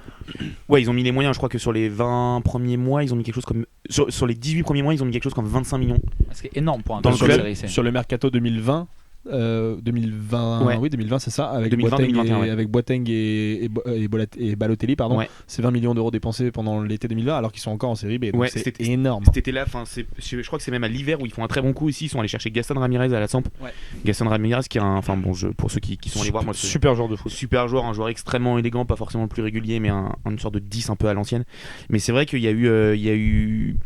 Ouais, ils ont mis les moyens. Je crois que sur les 20 premiers mois, ils ont mis quelque chose comme. Sur les 18 premiers mois, ils ont mis quelque chose comme 25 millions. Ce qui est énorme pour un Dans club le de club, série C. Sur le mercato 2020. 2020, ouais. Oui 2020 c'est ça, avec 2020, Boateng, 2021, ouais. avec Boateng et Balotelli, pardon. Ouais. C'est 20 millions d'euros dépensés pendant l'été 2020 alors qu'ils sont encore en série B, donc Ouais, c'est énorme. Cet été-là, je crois que c'est même à l'hiver où ils font un très bon coup ici. Ils sont allés chercher Gaston Ramirez à la Samp. Ouais. Gaston Ramirez qui est pour ceux qui sont allés voir, moi, super joueur de foot. Super joueur, un joueur extrêmement élégant, pas forcément le plus régulier, mais une sorte de 10 un peu à l'ancienne. Mais c'est vrai qu'il y a eu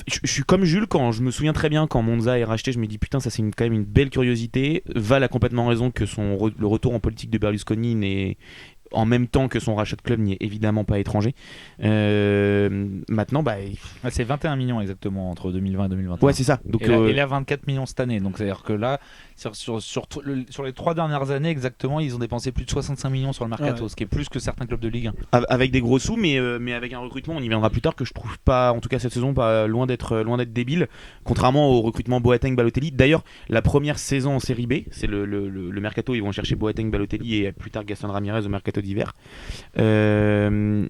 je suis comme Jules, quand je me souviens très bien quand Monza est racheté, je me dis putain, ça c'est quand même une belle curiosité. Val a complètement raison que le retour en politique de Berlusconi n'est, en même temps que son rachat de club, n'y est évidemment pas étranger. Maintenant, c'est 21 millions exactement entre 2020 et 2021. Ouais, c'est ça. Donc, et là 24 millions cette année. Donc c'est-à-dire que là, sur les 3 dernières années exactement, ils ont dépensé plus de 65 millions sur le mercato, ce qui est plus que certains clubs de Ligue 1. Avec des gros sous, mais avec un recrutement, on y viendra plus tard, que je trouve pas, en tout cas cette saison, pas loin d'être débile, contrairement au recrutement Boateng-Balotelli. D'ailleurs, la première saison en série B, c'est le mercato, ils vont chercher Boateng-Balotelli et plus tard Gaston Ramirez au mercato d'hiver. Ils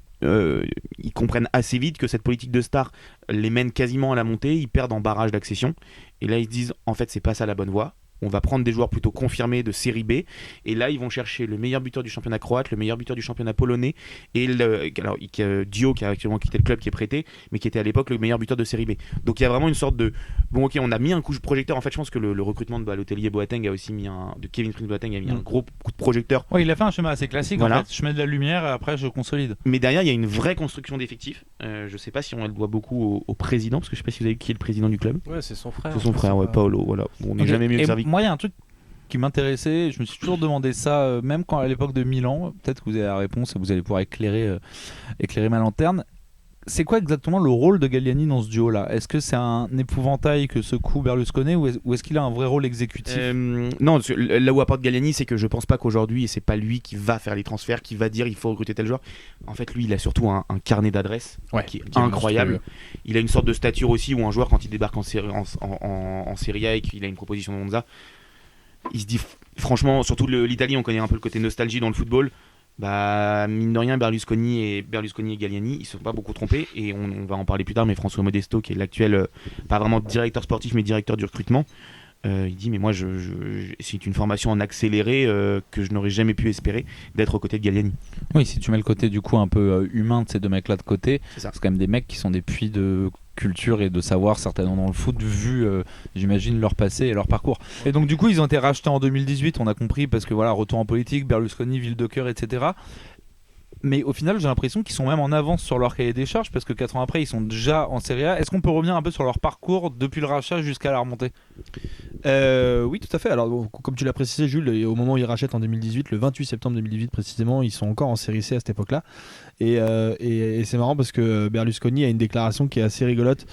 comprennent assez vite que cette politique de star les mène quasiment à la montée, ils perdent en barrage d'accession, et là ils se disent en fait c'est pas ça la bonne voie. On va prendre des joueurs plutôt confirmés de série B, et là ils vont chercher le meilleur buteur du championnat croate, le meilleur buteur du championnat polonais, et Dio qui a actuellement quitté le club, qui est prêté, mais qui était à l'époque le meilleur buteur de série B. Donc il y a vraiment une sorte de bon, ok, on a mis un coup de projecteur. En fait, je pense que le recrutement de Balotelli et Boateng a aussi mis de Kevin Prince Boateng a mis un gros coup de projecteur. Ouais, il a fait un schéma assez classique. Voilà. En fait, je mets de la lumière et après je consolide. Mais derrière, il y a une vraie construction d'effectifs. Je sais pas si on le doit beaucoup au président, parce que je sais pas si vous avez vu qui est le président du club. Ouais, c'est son frère. C'est son frère, ouais, Paolo. Voilà, on n'est jamais mieux servi. Moi, il y a un truc qui m'intéressait, je me suis toujours demandé ça, même quand à l'époque de Milan, peut-être que vous avez la réponse et vous allez pouvoir éclairer ma lanterne. C'est quoi exactement le rôle de Galliani dans ce duo-là ? Est-ce que c'est un épouvantail que secoue Berlusconi ou est-ce qu'il a un vrai rôle exécutif ? Non, là où apporte Galliani, c'est que je pense pas qu'aujourd'hui, et c'est pas lui qui va faire les transferts, qui va dire il faut recruter tel joueur. En fait, lui, il a surtout un carnet d'adresses qui est incroyable. Il a une sorte de stature aussi où un joueur, quand il débarque en Serie A et qu'il a une proposition de Monza, il se dit franchement, surtout l'Italie, on connaît un peu le côté nostalgie dans le football. Bah, mine de rien, Berlusconi et Galliani, ils se sont pas beaucoup trompés, et on va en parler plus tard, mais François Modesto, qui est l'actuel, pas vraiment directeur sportif, mais directeur du recrutement, il dit mais moi c'est une formation en accéléré que je n'aurais jamais pu espérer d'être aux côtés de Galliani. Oui, si tu mets le côté du coup un peu humain de ces deux mecs-là de côté, c'est quand même des mecs qui sont des puits de culture et de savoir certainement dans le foot, vu j'imagine leur passé et leur parcours. Et donc du coup ils ont été rachetés en 2018, on a compris, parce que voilà, retour en politique, Berlusconi, ville de cœur, etc. Mais au final j'ai l'impression qu'ils sont même en avance sur leur cahier des charges, parce que 4 ans après ils sont déjà en Serie A. Est-ce qu'on peut revenir un peu sur leur parcours depuis le rachat jusqu'à la remontée ? Oui, tout à fait. Alors, comme tu l'as précisé, Jules, au moment où ils rachètent en 2018, le 28 septembre 2018 précisément, ils sont encore en Série C à cette époque-là. Et c'est marrant parce que Berlusconi a une déclaration qui est assez rigolote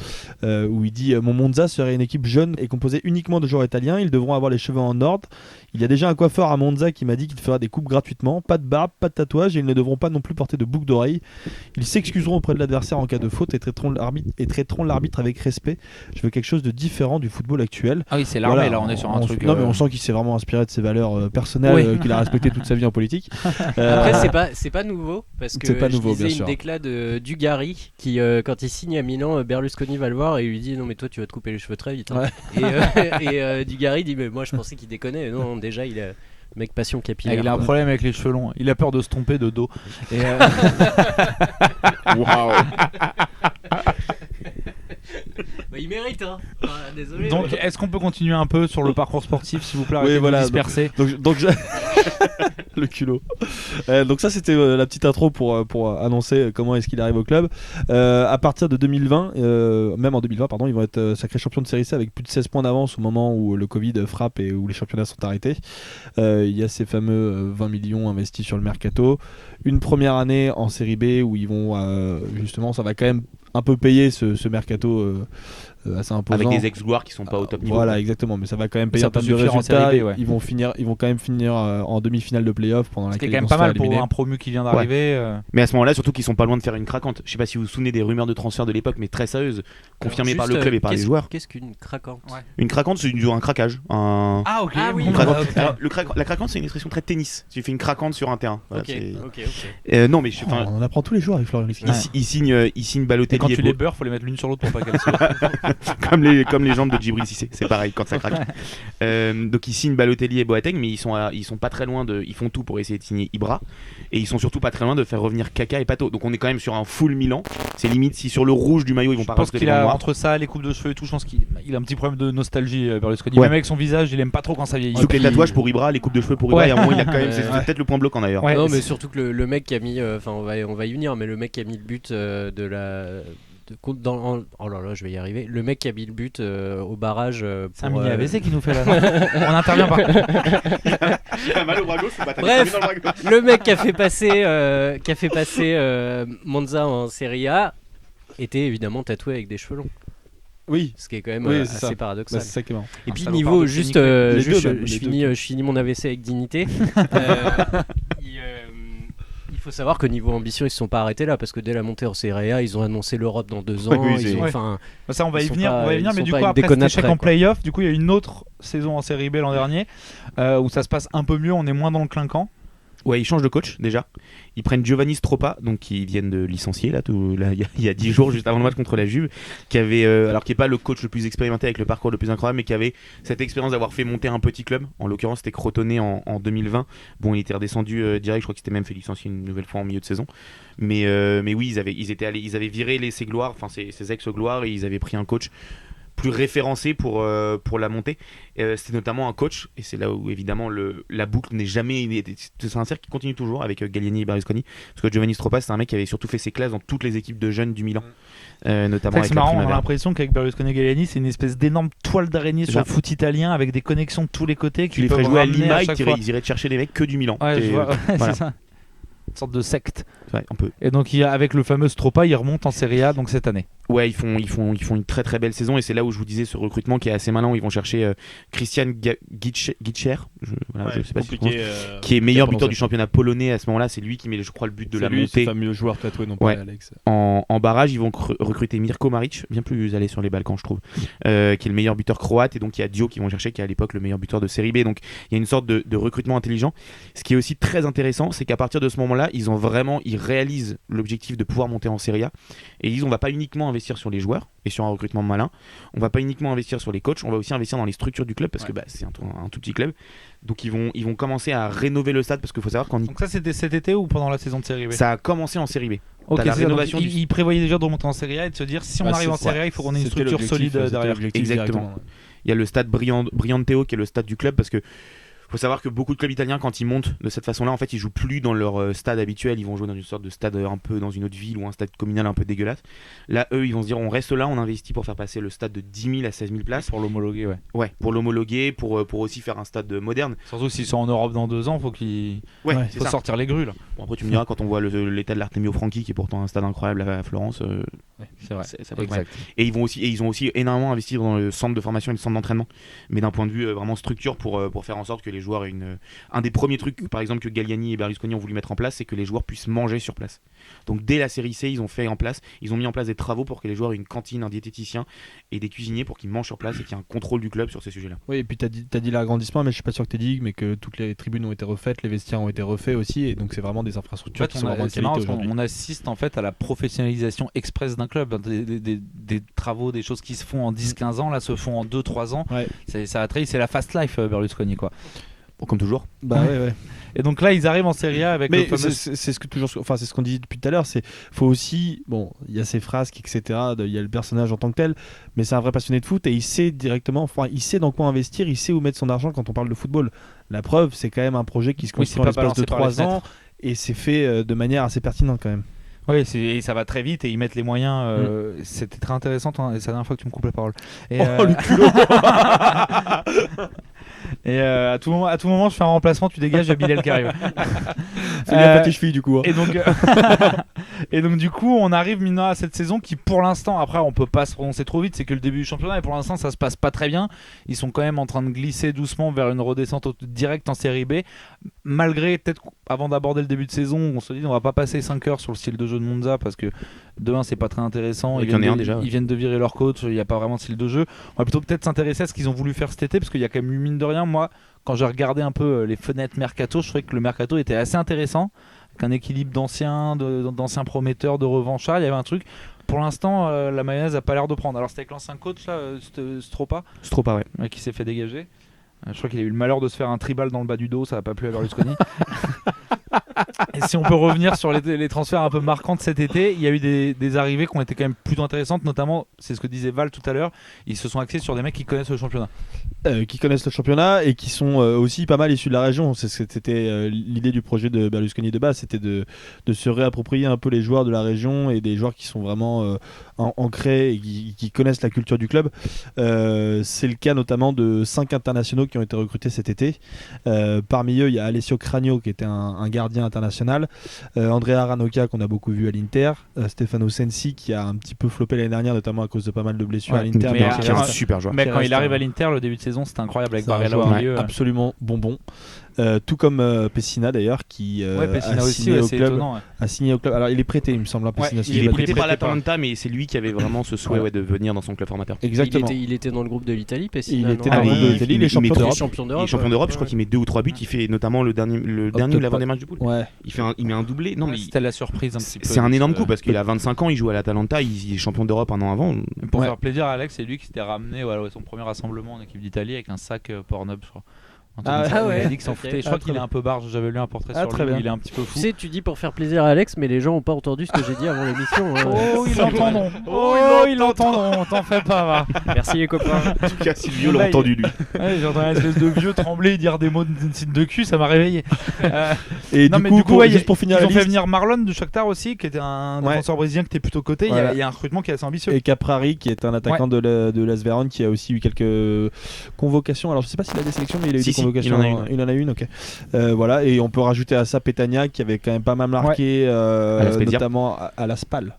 où il dit mon Monza serait une équipe jeune et composée uniquement de joueurs italiens. Ils devront avoir les cheveux en ordre. Il y a déjà un coiffeur à Monza qui m'a dit qu'il fera des coupes gratuitement. Pas de barbe, pas de tatouage, et ils ne devront pas non plus porter de boucles d'oreilles. Ils s'excuseront auprès de l'adversaire en cas de faute et traiteront l'arbitre avec respect. Je veux quelque chose de différent du football actuel. Ah oui, c'est l'armée, voilà, là on est sur un truc. Non, mais on sent qu'il s'est vraiment inspiré de ses valeurs personnelles qu'il a respectées toute sa vie en politique. Après, c'est pas nouveau, parce que je lisais une déclat de Dugarry qui, quand il signe à Milan, Berlusconi va le voir et lui dit non mais toi tu vas te couper les cheveux très vite. Hein. Et Dugarry dit mais moi je pensais qu'il déconnait. Non, déjà il a mec passion capillaire. Il a un problème avec les cheveux longs. Il a peur de se tromper de dos. Et Waouh. Bah, il mérite, hein. Enfin, désolé. Donc, est-ce qu'on peut continuer un peu sur le parcours sportif, s'il vous plaît, Oui, voilà, de disperser. Donc le culot. Donc ça, c'était la petite intro pour annoncer comment est-ce qu'il arrive au club. À partir de 2020, même en 2020, pardon, ils vont être sacrés champions de Série C avec plus de 16 points d'avance au moment où le Covid frappe et où les championnats sont arrêtés. Il y a ces fameux 20 millions investis sur le mercato. Une première année en Série B où ils vont justement, ça va quand même un peu payer ce mercato assez imposant. Avec des ex-gloires qui sont pas au top niveau. Voilà, exactement, mais ça va quand même payer en termes de résultats. Ils vont quand même finir en demi-finale de play-off pendant laquelle c'est quand même pas mal pour un promu qui vient d'arriver. Mais à ce moment-là, surtout qu'ils sont pas loin de faire une craquante. Je sais pas si vous vous souvenez des rumeurs de transfert de l'époque, mais très sérieuses, confirmées par le club et par les joueurs. Qu'est-ce qu'une craquante ? Une craquante, c'est un craquage. Ah ok. Ah oui. Alors, la craquante, c'est une expression très tennis. Tu fais une craquante sur un terrain. Voilà, ok. Non, mais on en apprend tous les jours avec Florian Lefebvre. Il signe Balotelli. Et quand tu les beurres, faut les mettre l'une sur l'autre pour pas qu'elles se comme les jambes de Djibril Cissé, c'est pareil quand ça craque. Donc ils signent Balotelli et Boateng, mais ils sont pas très loin ils font tout pour essayer de signer Ibra, et ils sont surtout pas très loin de faire revenir Kaka et Pato. Donc on est quand même sur un full Milan. C'est limite si sur le rouge du maillot ils vont pas rajouter les noirs. noirs. Entre ça, les coupes de cheveux et tout, je pense qu'il a un petit problème de nostalgie, Berlusconi. Même avec son visage, il aime pas trop quand ça vieillit. Surtout les tatouages pour Ibra, les coupes de cheveux pour Ibra, il y a un moment il a quand même, c'est peut-être le point bloquant d'ailleurs. Non, mais surtout que le mec qui a mis, enfin on va y venir, mais le mec qui a mis le but de la oh là là, je vais y arriver. Le mec qui a mis le but au barrage. C'est un mini AVC qui nous fait là. On intervient pas. Mal au bras gauche, bref, le mec qui a fait passer Monza en Serie A était évidemment tatoué avec des cheveux longs. Oui, ce qui est quand même assez paradoxal. Bah, c'est ça qui est marrant. Et puis niveau juste, je finis mon AVC avec dignité. Il faut savoir que niveau ambition, ils se sont pas arrêtés là, parce que dès la montée en Serie A, ils ont annoncé l'Europe dans 2 ans. Ça, on va y venir, mais du coup après cet échec en play-off, du coup il y a une autre saison en Série B l'an dernier où ça se passe un peu mieux, on est moins dans le clinquant. Ouais, ils changent de coach déjà. Ils prennent Giovanni Stroppa, donc qui viennent de licencier il y a 10 jours juste avant le match contre la Juve, qui avait alors qui est pas le coach le plus expérimenté avec le parcours le plus incroyable, mais qui avait cette expérience d'avoir fait monter un petit club. En l'occurrence, c'était Crotone en 2020. Bon, il était redescendu direct, je crois qu'il s'était même fait licencier une nouvelle fois en milieu de saison. Mais oui, ils avaient viré ses gloires, enfin ses ex-gloires, et ils avaient pris un coach plus référencé pour la montée. C'était notamment un coach, et c'est là où évidemment la boucle n'est jamais, c'est un cercle qui continue toujours avec Galliani et Berlusconi, parce que Giovanni Stroppa, c'est un mec qui avait surtout fait ses classes dans toutes les équipes de jeunes du Milan, notamment avec c'est marrant, on a l'impression qu'avec Berlusconi et Galliani, c'est une espèce d'énorme toile d'araignée sur le foot italien, avec des connexions de tous les côtés. Tu les ferais jouer à Lima, ils iraient te chercher des mecs que du Milan. Ouais, voilà. c'est ça. une sorte de secte. Ouais, un peu. Et donc avec le fameux Stropa, il remonte en Serie A donc cette année. Ouais, ils font une très très belle saison et c'est là où je vous disais ce recrutement qui est assez malin où ils vont chercher Christian Gitscher, je sais pas si qui est meilleur buteur du championnat polonais à ce moment-là, c'est lui qui met je crois le but de la montée. C'est le fameux joueur tatoué non pas Alex. En barrage, ils vont recruter Mirko Maric, bien plus allé sur les Balkans je trouve, qui est le meilleur buteur croate et donc il y a Dio qui vont chercher qui est à l'époque le meilleur buteur de Série B. Donc il y a une sorte de recrutement intelligent. Ce qui est aussi très intéressant, c'est qu'à partir de ce moment-là, ils réalisent l'objectif de pouvoir monter en Série A et on va pas uniquement investir sur les joueurs et sur un recrutement malin, on va pas uniquement investir sur les coachs, on va aussi investir dans les structures du club parce que c'est un tout petit club. Donc ils vont commencer à rénover le stade parce qu'il faut savoir qu'en Donc ça c'était cet été ou pendant la saison de Série B? Ça a commencé en Série B. Ok, la rénovation ils prévoyaient déjà de remonter en Série A et de se dire si on arrive en Série A, il faut qu'on ait une structure solide derrière. Exactement. Il y a le stade Brianteo qui est le stade du club parce que faut savoir que beaucoup de clubs italiens quand ils montent de cette façon-là, en fait, ils jouent plus dans leur stade habituel, ils vont jouer dans une sorte de stade un peu dans une autre ville ou un stade communal un peu dégueulasse. Là, eux, ils vont se dire on reste là, on investit pour faire passer le stade de 10 000 à 16 000 places. Pour l'homologuer, ouais. Ouais, pour l'homologuer, pour aussi faire un stade moderne. Surtout s'ils sont en Europe dans 2 ans, faut faut sortir les grues là. Bon, après, tu me diras quand on voit l'état de l'Artemio Franchi qui est pourtant un stade incroyable à Florence. C'est vrai. Ça peut exact. Et ils ont aussi énormément investi dans le centre de formation et le centre d'entraînement, mais d'un point de vue vraiment structure pour faire en sorte que les joueurs aient un des premiers trucs, par exemple, que Galliani et Berlusconi ont voulu mettre en place, c'est que les joueurs puissent manger sur place. Donc dès la série C, ils ont mis en place des travaux pour que les joueurs aient une cantine, un diététicien et des cuisiniers pour qu'ils mangent sur place et qu'il y ait un contrôle du club sur ces sujets-là. Oui, et puis t'as dit l'agrandissement, mais je suis pas sûr que t'aies dit, mais que toutes les tribunes ont été refaites, les vestiaires ont été refaits aussi, et donc c'est vraiment des infrastructures qui sont vraiment de qualité aujourd'hui. On assiste en fait à la professionnalisation express d'un club, des travaux, des choses qui se font en 10-15 ans, là se font en 2-3 ans. Ouais. Ça a trahi, c'est la fast life Berlusconi quoi. Bon, comme toujours. Bah ouais. Et donc là, ils arrivent en Serie A avec. Mais c'est ce qu'on dit depuis tout à l'heure. C'est faut aussi, bon, il y a ces phrases, etc. Il y a le personnage en tant que tel, mais c'est un vrai passionné de foot et il sait directement, il sait dans quoi investir, il sait où mettre son argent quand on parle de football. La preuve, c'est quand même un projet qui se construit en l'espace de 3 ans et c'est fait de manière assez pertinente quand même. Oui, ça va très vite et ils mettent les moyens. C'était très intéressant. C'est la dernière fois que tu me coupes la parole. Et, le culot. Et à tout moment, je fais un remplacement, tu dégages, il y a Bilal qui arrive. Fais gaffe à tes chevilles du coup. Hein. Et donc du coup, on arrive maintenant à cette saison qui, pour l'instant, après, on peut pas se prononcer trop vite, c'est que le début du championnat, et pour l'instant, ça se passe pas très bien. Ils sont quand même en train de glisser doucement vers une redescente directe en Série B, malgré peut-être avant d'aborder le début de saison, on se dit on va pas passer 5 heures sur le style de jeu de Monza parce que de 1 c'est pas très intéressant. Ils viennent de virer leur coach, il n'y a pas vraiment de style de jeu. On va plutôt peut-être s'intéresser à ce qu'ils ont voulu faire cet été parce qu'il y a quand même eu mine de rien. Moi, quand j'ai regardé un peu les fenêtres mercato, je trouvais que le mercato était assez intéressant, avec un équilibre d'anciens prometteurs, de revanchards. Il y avait un truc. Pour l'instant, la mayonnaise a pas l'air de prendre. Alors c'était avec l'ancien coach là, Stropa, ouais, qui s'est fait dégager. Je crois qu'il a eu le malheur de se faire un tribal dans le bas du dos, ça n'a pas plu à Berlusconi. Et si on peut revenir sur les transferts un peu marquants de cet été, il y a eu des arrivées qui ont été quand même plutôt intéressantes, notamment, c'est ce que disait Val tout à l'heure, ils se sont axés sur des mecs qui connaissent le championnat. Qui connaissent le championnat et qui sont aussi pas mal issus de la région. C'était l'idée du projet de Berlusconi de base, c'était de se réapproprier un peu les joueurs de la région et des joueurs qui sont vraiment ancrés et qui connaissent la culture du club. C'est le cas notamment de 5 internationaux qui ont été recrutés cet été. Parmi eux, il y a Alessio Cragno qui était un gardien international, Andrea Ranocchia qu'on a beaucoup vu à l'Inter, Stefano Sensi qui a un petit peu floppé l'année dernière notamment à cause de pas mal de blessures à l'Inter, mais qui est un super joueur. Mais quand il arrive à l'Inter, le début de saison c'était incroyable avec Barella au milieu. Absolument bonbon. Tout comme Pessina d'ailleurs qui Pessina aussi, c'est étonnant. A signé au club. Alors il est prêté, il me semble. Pessina, il est prêté par l'Atalanta, mais c'est lui qui avait vraiment ce souhait de venir dans son club formateur. Exactement. Il était dans le groupe de l'Italie, Pessina. Il était dans le groupe de l'Italie, il est champion d'Europe. Il est champion d'Europe, je crois qu'il met 2 ou 3 buts. Il fait notamment le dernier ou l'avant des matchs du pool. Ouais. Il met un doublé. Non, mais c'était la surprise un petit peu. C'est un énorme coup parce qu'il a 25 ans, il joue à l'Atalanta, il est champion d'Europe un an avant. Pour faire plaisir à Alex, c'est lui qui s'était ramené à son premier rassemblement en équipe d'Italie avec un sac Pornhub, je crois. Il a dit qu'il s'en foutait. Je crois qu'il est un peu barge. J'avais lu un portrait sur lui. Il est un petit peu fou. Tu sais, tu dis pour faire plaisir à Alex, mais les gens n'ont pas entendu ce que j'ai dit avant l'émission. Oh, ils l'entendront. Ils l'entendront. T'en fais pas, va. Merci les copains. En tout cas, Silvio l'a entendu lui. J'ai entendu un espèce de vieux trembler dire des mots de signe de cul, ça m'a réveillé. Et du coup, juste pour finir, ils ont fait venir Marlon de Shakhtar aussi, qui était un défenseur brésilien qui était plutôt coté. Il y a un recrutement qui est assez ambitieux. Et Caprari, qui est un attaquant de l'AS Vérone, qui a aussi eu quelques convocations. Alors je sais pas s'il a des sélections, mais il a eu des convocations. convocation. Il en a une, ok. Voilà, et on peut rajouter à ça Petagna qui avait quand même pas mal marqué, notamment à la Spal.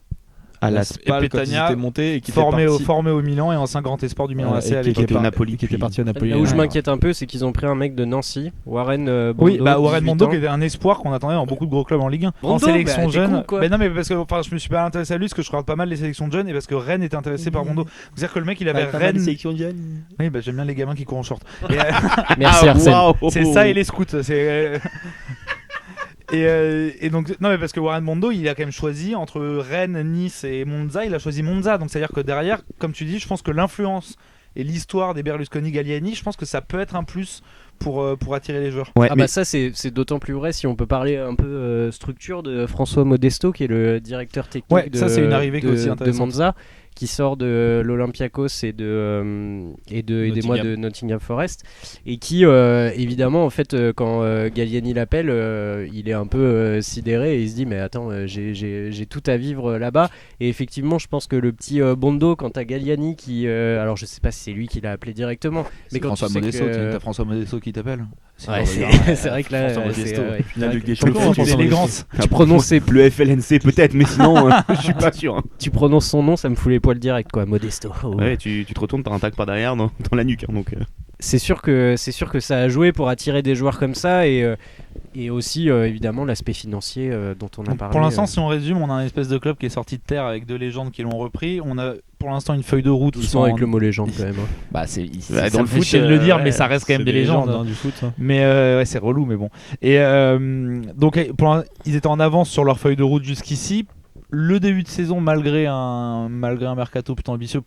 À la Spal, quand il était monté et qui formé au Milan et ancien grand espoir du Milan AC qui était parti au Napoli. Là où je m'inquiète un peu, c'est qu'ils ont pris un mec de Nancy, Warren Bondo. Oui, Warren Bondo qui était un espoir qu'on attendait dans beaucoup de gros clubs en Ligue 1. Bondo, en sélection jeune. Cool, non, mais parce que je me suis pas intéressé à lui parce que je regarde pas mal les sélections de jeunes et parce que Rennes était intéressé par Bondo. C'est-à-dire que le mec il avait Rennes. Sélection de jeunes. Oui, j'aime bien les gamins qui courent en short. Merci Arsène. C'est ça et les scouts. Et donc, non, mais parce que Warren Bondo, il a quand même choisi entre Rennes, Nice et Monza, il a choisi Monza. Donc, c'est-à-dire que derrière, comme tu dis, je pense que l'influence et l'histoire des Berlusconi-Galliani, je pense que ça peut être un plus pour attirer les joueurs. Ouais, ça, c'est d'autant plus vrai si on peut parler un peu structure de François Modesto, qui est le directeur technique ça, c'est une arrivée aussi de Monza, qui sort de l'Olympiakos et des mois de Nottingham Forest, et qui évidemment en fait quand Galliani l'appelle, il est un peu sidéré et il se dit mais attends, j'ai tout à vivre là-bas. Et effectivement je pense que le petit Bondo, quand t'as Galliani qui alors je sais pas si c'est lui qui l'a appelé directement, mais quand François Modesto, t'as François Modesto qui t'appelle. C'est vrai que là c'est l'élégance. Tu prononces le FLNC peut-être, mais sinon je suis pas sûr. Tu prononces son nom, ça me fout les poils direct quoi, Modesto. Ouais, tu te retournes, t'as un tag par derrière dans la nuque, hein, donc. C'est sûr que ça a joué pour attirer des joueurs comme ça et aussi évidemment l'aspect financier dont on a parlé. Pour l'instant, si on résume, on a un espèce de club qui est sorti de terre avec deux légendes qui l'ont repris. On a pour l'instant une feuille de route. Doucement avec le mot légende quand même. Dans le foot, je le dire, mais ça reste quand même des légendes du foot. Mais c'est relou, mais bon. Et donc ils étaient en avance sur leur feuille de route jusqu'ici. Le début de saison, malgré un mercato plutôt ambitieux,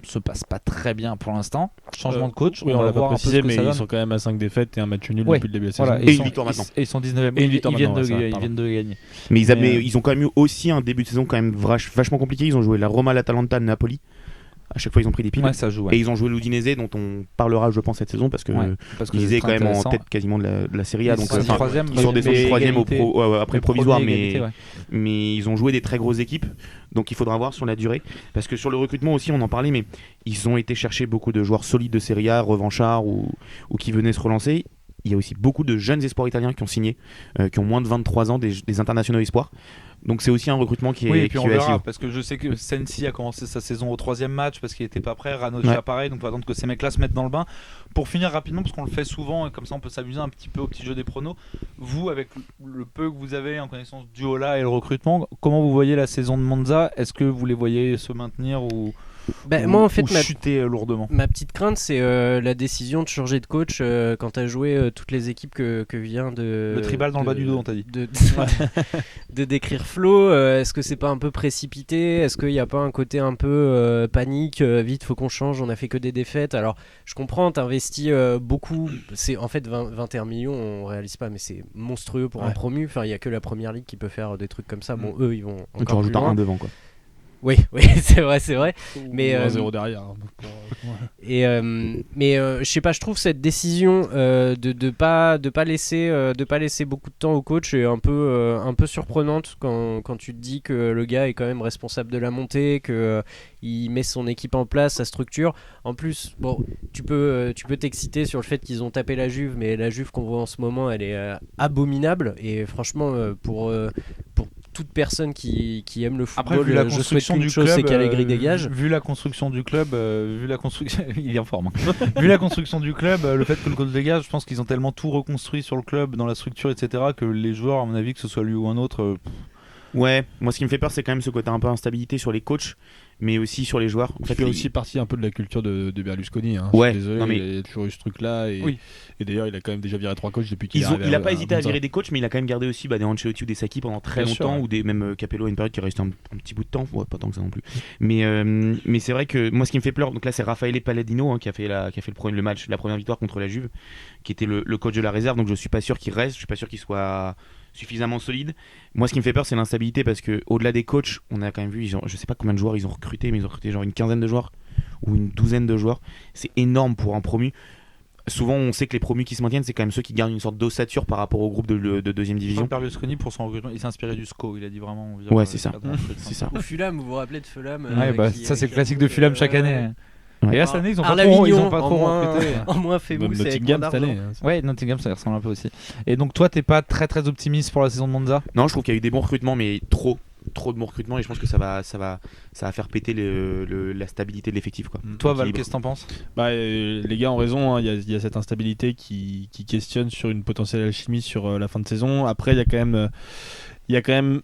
se passe pas très bien pour l'instant. Changement de coach, on va voir préciser, un peu mais ce que ça ils donne. sont quand même à 5 défaites et un match nul depuis le début de la saison. Et une victoire maintenant. Et ils sont 19e. Et une victoire ils viennent maintenant, de gagner. Mais ils ont quand même eu aussi un début de saison quand même vachement compliqué. Ils ont joué la Roma, l'Atalanta, Napoli. À chaque fois, ils ont pris des piles. Ça joue. Et ils ont joué l'Udinese, dont on parléra, je pense, cette saison, parce que ils étaient quand même en tête quasiment de la Serie A. Donc, ils sont descendus troisième après le provisoire, mais ils ont joué des très grosses équipes. Donc, il faudra voir sur la durée. Parce que sur le recrutement aussi, on en parlait, mais ils ont été chercher beaucoup de joueurs solides de Serie A, revanchards ou qui venaient se relancer. Il y a aussi beaucoup de jeunes espoirs italiens qui ont signé, qui ont moins de 23 ans, des internationaux espoirs. Donc c'est aussi un recrutement qui est et puis on verra, parce que je sais que Sensi a commencé sa saison au 3e match parce qu'il était pas prêt, Ranocchia pareil, donc on va attendre que ces mecs là se mettent dans le bain. Pour finir rapidement, parce qu'on le fait souvent et comme ça on peut s'amuser un petit peu au petit jeu des pronos, vous avec le peu que vous avez en connaissance du Ola et le recrutement, comment vous voyez la saison de Monza? Est-ce que vous les voyez se maintenir ou moi en fait chuter lourdement? Ma petite crainte c'est la décision de changer de coach quand tu as joué toutes les équipes que vient de le tribal dans le bas du dos, on t'a dit de décrire Flo. Est-ce que c'est pas un peu précipité? Est-ce qu'il n'y a pas un côté un peu panique, vite faut qu'on change, on a fait que des défaites? Alors je comprends, t'investis beaucoup, c'est en fait 21 millions, on réalise pas, mais c'est monstrueux pour un promu. Enfin il y a que la première ligue qui peut faire des trucs comme ça. Bon eux ils vont encore plus loin. Un devant quoi. Oui, c'est vrai. Mais 1-0 derrière. Mais je sais pas, je trouve cette décision de pas laisser beaucoup de temps au coach est un peu surprenante quand tu te dis que le gars est quand même responsable de la montée, que il met son équipe en place, sa structure. En plus, bon, tu peux t'exciter sur le fait qu'ils ont tapé la Juve, mais la Juve qu'on voit en ce moment, elle est abominable. Et franchement, pour toute personne qui aime le football, après, je souhaite qu'une chose, c'est qu'Allegri dégage. Vu la construction du club, il est en forme. Vu la construction du club, le fait que le coach dégage, je pense qu'ils ont tellement tout reconstruit sur le club, dans la structure, etc., que les joueurs, à mon avis, que ce soit lui ou un autre. Ouais, moi ce qui me fait peur, c'est quand même ce côté un peu instabilité sur les coachs, mais aussi sur les joueurs. En fait, fait aussi partie un peu de la culture de Berlusconi. Hein. Ouais, je suis désolé, il y a toujours eu ce truc-là. Et d'ailleurs, il a quand même déjà viré 3 coachs depuis qu'il est arrivé. Il a pas hésité à virer des coachs, mais il a quand même gardé aussi des Ancelotti ou des Sacchi pendant très longtemps, ou même Capello à une période qui est resté un petit bout de temps, pas tant que ça non plus. Mais c'est vrai que moi ce qui me fait peur, donc là c'est Raffaele Palladino qui a fait le match, la première victoire contre la Juve, qui était le coach de la réserve, donc je suis pas sûr qu'il reste, je suis pas sûr qu'il soit suffisamment solide. Moi ce qui me fait peur c'est l'instabilité, parce que au-delà des coachs, on a quand même vu, je sais pas combien de joueurs ils ont recruté, mais ils ont recruté genre une quinzaine de joueurs ou une douzaine de joueurs. C'est énorme pour un promu. Souvent on sait que les promus qui se maintiennent, c'est quand même ceux qui gardent une sorte d'ossature par rapport au groupe de deuxième division. Berlusconi pour son recrutement, il s'est inspiré du SCO, il a dit vraiment c'est ça. Ou Fulham, vous vous rappelez de Fulham ça c'est le classique de Fulham chaque année. Et là, cette année, ils ont pas trop recruté. En moins fait mousse avec Nottingham cette année. Ouais, Nottingham, ça y ressemble un peu aussi. Et donc, toi, t'es pas très très optimiste pour la saison de Monza? Non, je trouve qu'il y a eu des bons recrutements, mais trop de bons recrutements, et je pense que ça va faire péter la stabilité de l'effectif, quoi. Toi, Val, qu'est-ce que t'en penses? Les gars ont raison, hein, il y a cette instabilité qui questionne sur une potentielle alchimie sur la fin de saison. Après, il y a quand même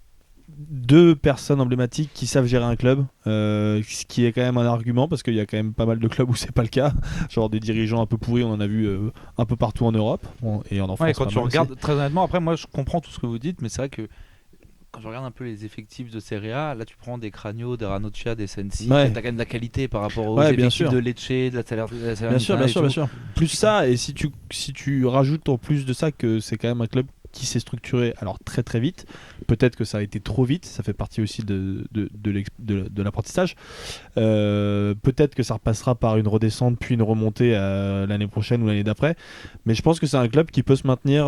deux personnes emblématiques qui savent gérer un club, ce qui est quand même un argument, parce qu'il y a quand même pas mal de clubs où c'est pas le cas. Genre des dirigeants un peu pourris, on en a vu un peu partout en Europe et en France. Ouais, quand tu regardes, très honnêtement, après moi je comprends tout ce que vous dites, mais c'est vrai que quand je regarde un peu les effectifs de Serie A, là tu prends des Cragno, des Ranocchia, des Sensi, t'as quand même de la qualité par rapport aux effectifs de Lecce, de la Salernitana. Bien sûr. Plus ça, et si tu rajoutes en plus de ça que c'est quand même un club qui s'est structuré alors très très vite, peut-être que ça a été trop vite, ça fait partie aussi de l'apprentissage, peut-être que ça repassera par une redescente puis une remontée l'année prochaine ou l'année d'après, mais je pense que c'est un club qui peut se maintenir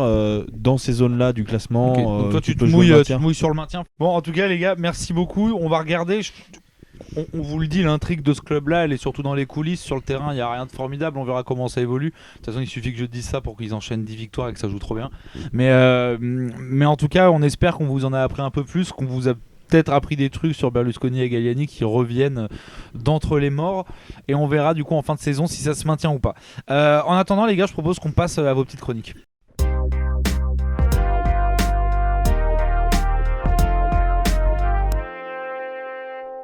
dans ces zones là du classement. Okay. Donc toi tu te mouilles sur le maintien. Bon, en tout cas les gars, merci beaucoup, on va regarder. On vous le dit, l'intrigue de ce club-là, elle est surtout dans les coulisses. Sur le terrain, il n'y a rien de formidable. On verra comment ça évolue. De toute façon, il suffit que je dise ça pour qu'ils enchaînent 10 victoires et que ça joue trop bien. Mais en tout cas, on espère qu'on vous en a appris un peu plus, qu'on vous a peut-être appris des trucs sur Berlusconi et Galliani qui reviennent d'entre les morts. Et on verra du coup en fin de saison si ça se maintient ou pas. En attendant, les gars, je propose qu'on passe à vos petites chroniques.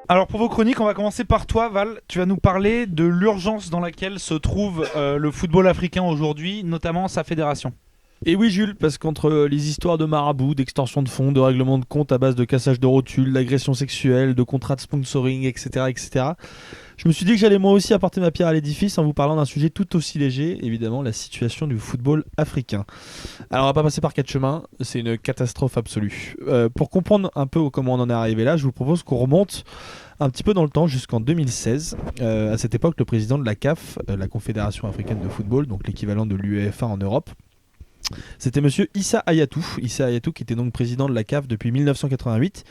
Alors pour vos chroniques, on va commencer par toi, Val. Tu vas nous parler de l'urgence dans laquelle se trouve le football africain aujourd'hui, notamment sa fédération. Et oui Jules, parce qu'entre les histoires de marabouts, d'extorsion de fonds, de règlement de compte à base de cassage de rotules, d'agressions sexuelles, de contrats de sponsoring, etc., je me suis dit que j'allais moi aussi apporter ma pierre à l'édifice en vous parlant d'un sujet tout aussi léger, évidemment la situation du football africain. Alors on va pas passer par 4 chemins, c'est une catastrophe absolue. Pour comprendre un peu comment on en est arrivé là, je vous propose qu'on remonte un petit peu dans le temps jusqu'en 2016. À cette époque, le président de la CAF, la Confédération africaine de football, donc l'équivalent de l'UEFA en Europe, c'était monsieur Issa Hayatou. Issa Hayatou qui était donc président de la CAF depuis 1988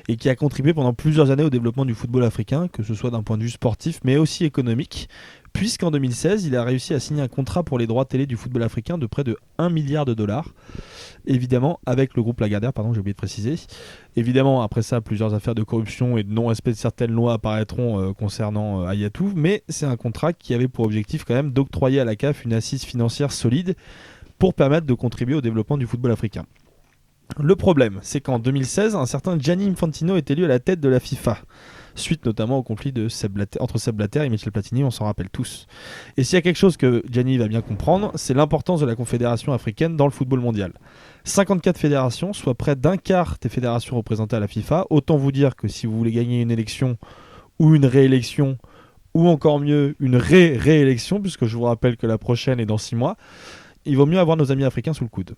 et qui a contribué pendant plusieurs années au développement du football africain, que ce soit d'un point de vue sportif mais aussi économique, puisqu'en 2016 il a réussi à signer un contrat pour les droits télé du football africain de près de 1 milliard de dollars, évidemment avec le groupe Lagardère, j'ai oublié de préciser. Évidemment après ça plusieurs affaires de corruption et de non-respect de certaines lois apparaîtront concernant Hayatou, mais c'est un contrat qui avait pour objectif quand même d'octroyer à la CAF une assise financière solide pour permettre de contribuer au développement du football africain. Le problème, c'est qu'en 2016, un certain Gianni Infantino est élu à la tête de la FIFA, suite notamment au conflit entre Sepp Blatter et Michel Platini, on s'en rappelle tous. Et s'il y a quelque chose que Gianni va bien comprendre, c'est l'importance de la Confédération africaine dans le football mondial. 54 fédérations, soit près d'un quart des fédérations représentées à la FIFA. Autant vous dire que si vous voulez gagner une élection ou une réélection, ou encore mieux une réélection, puisque je vous rappelle que la prochaine est dans 6 mois, il vaut mieux avoir nos amis africains sous le coude.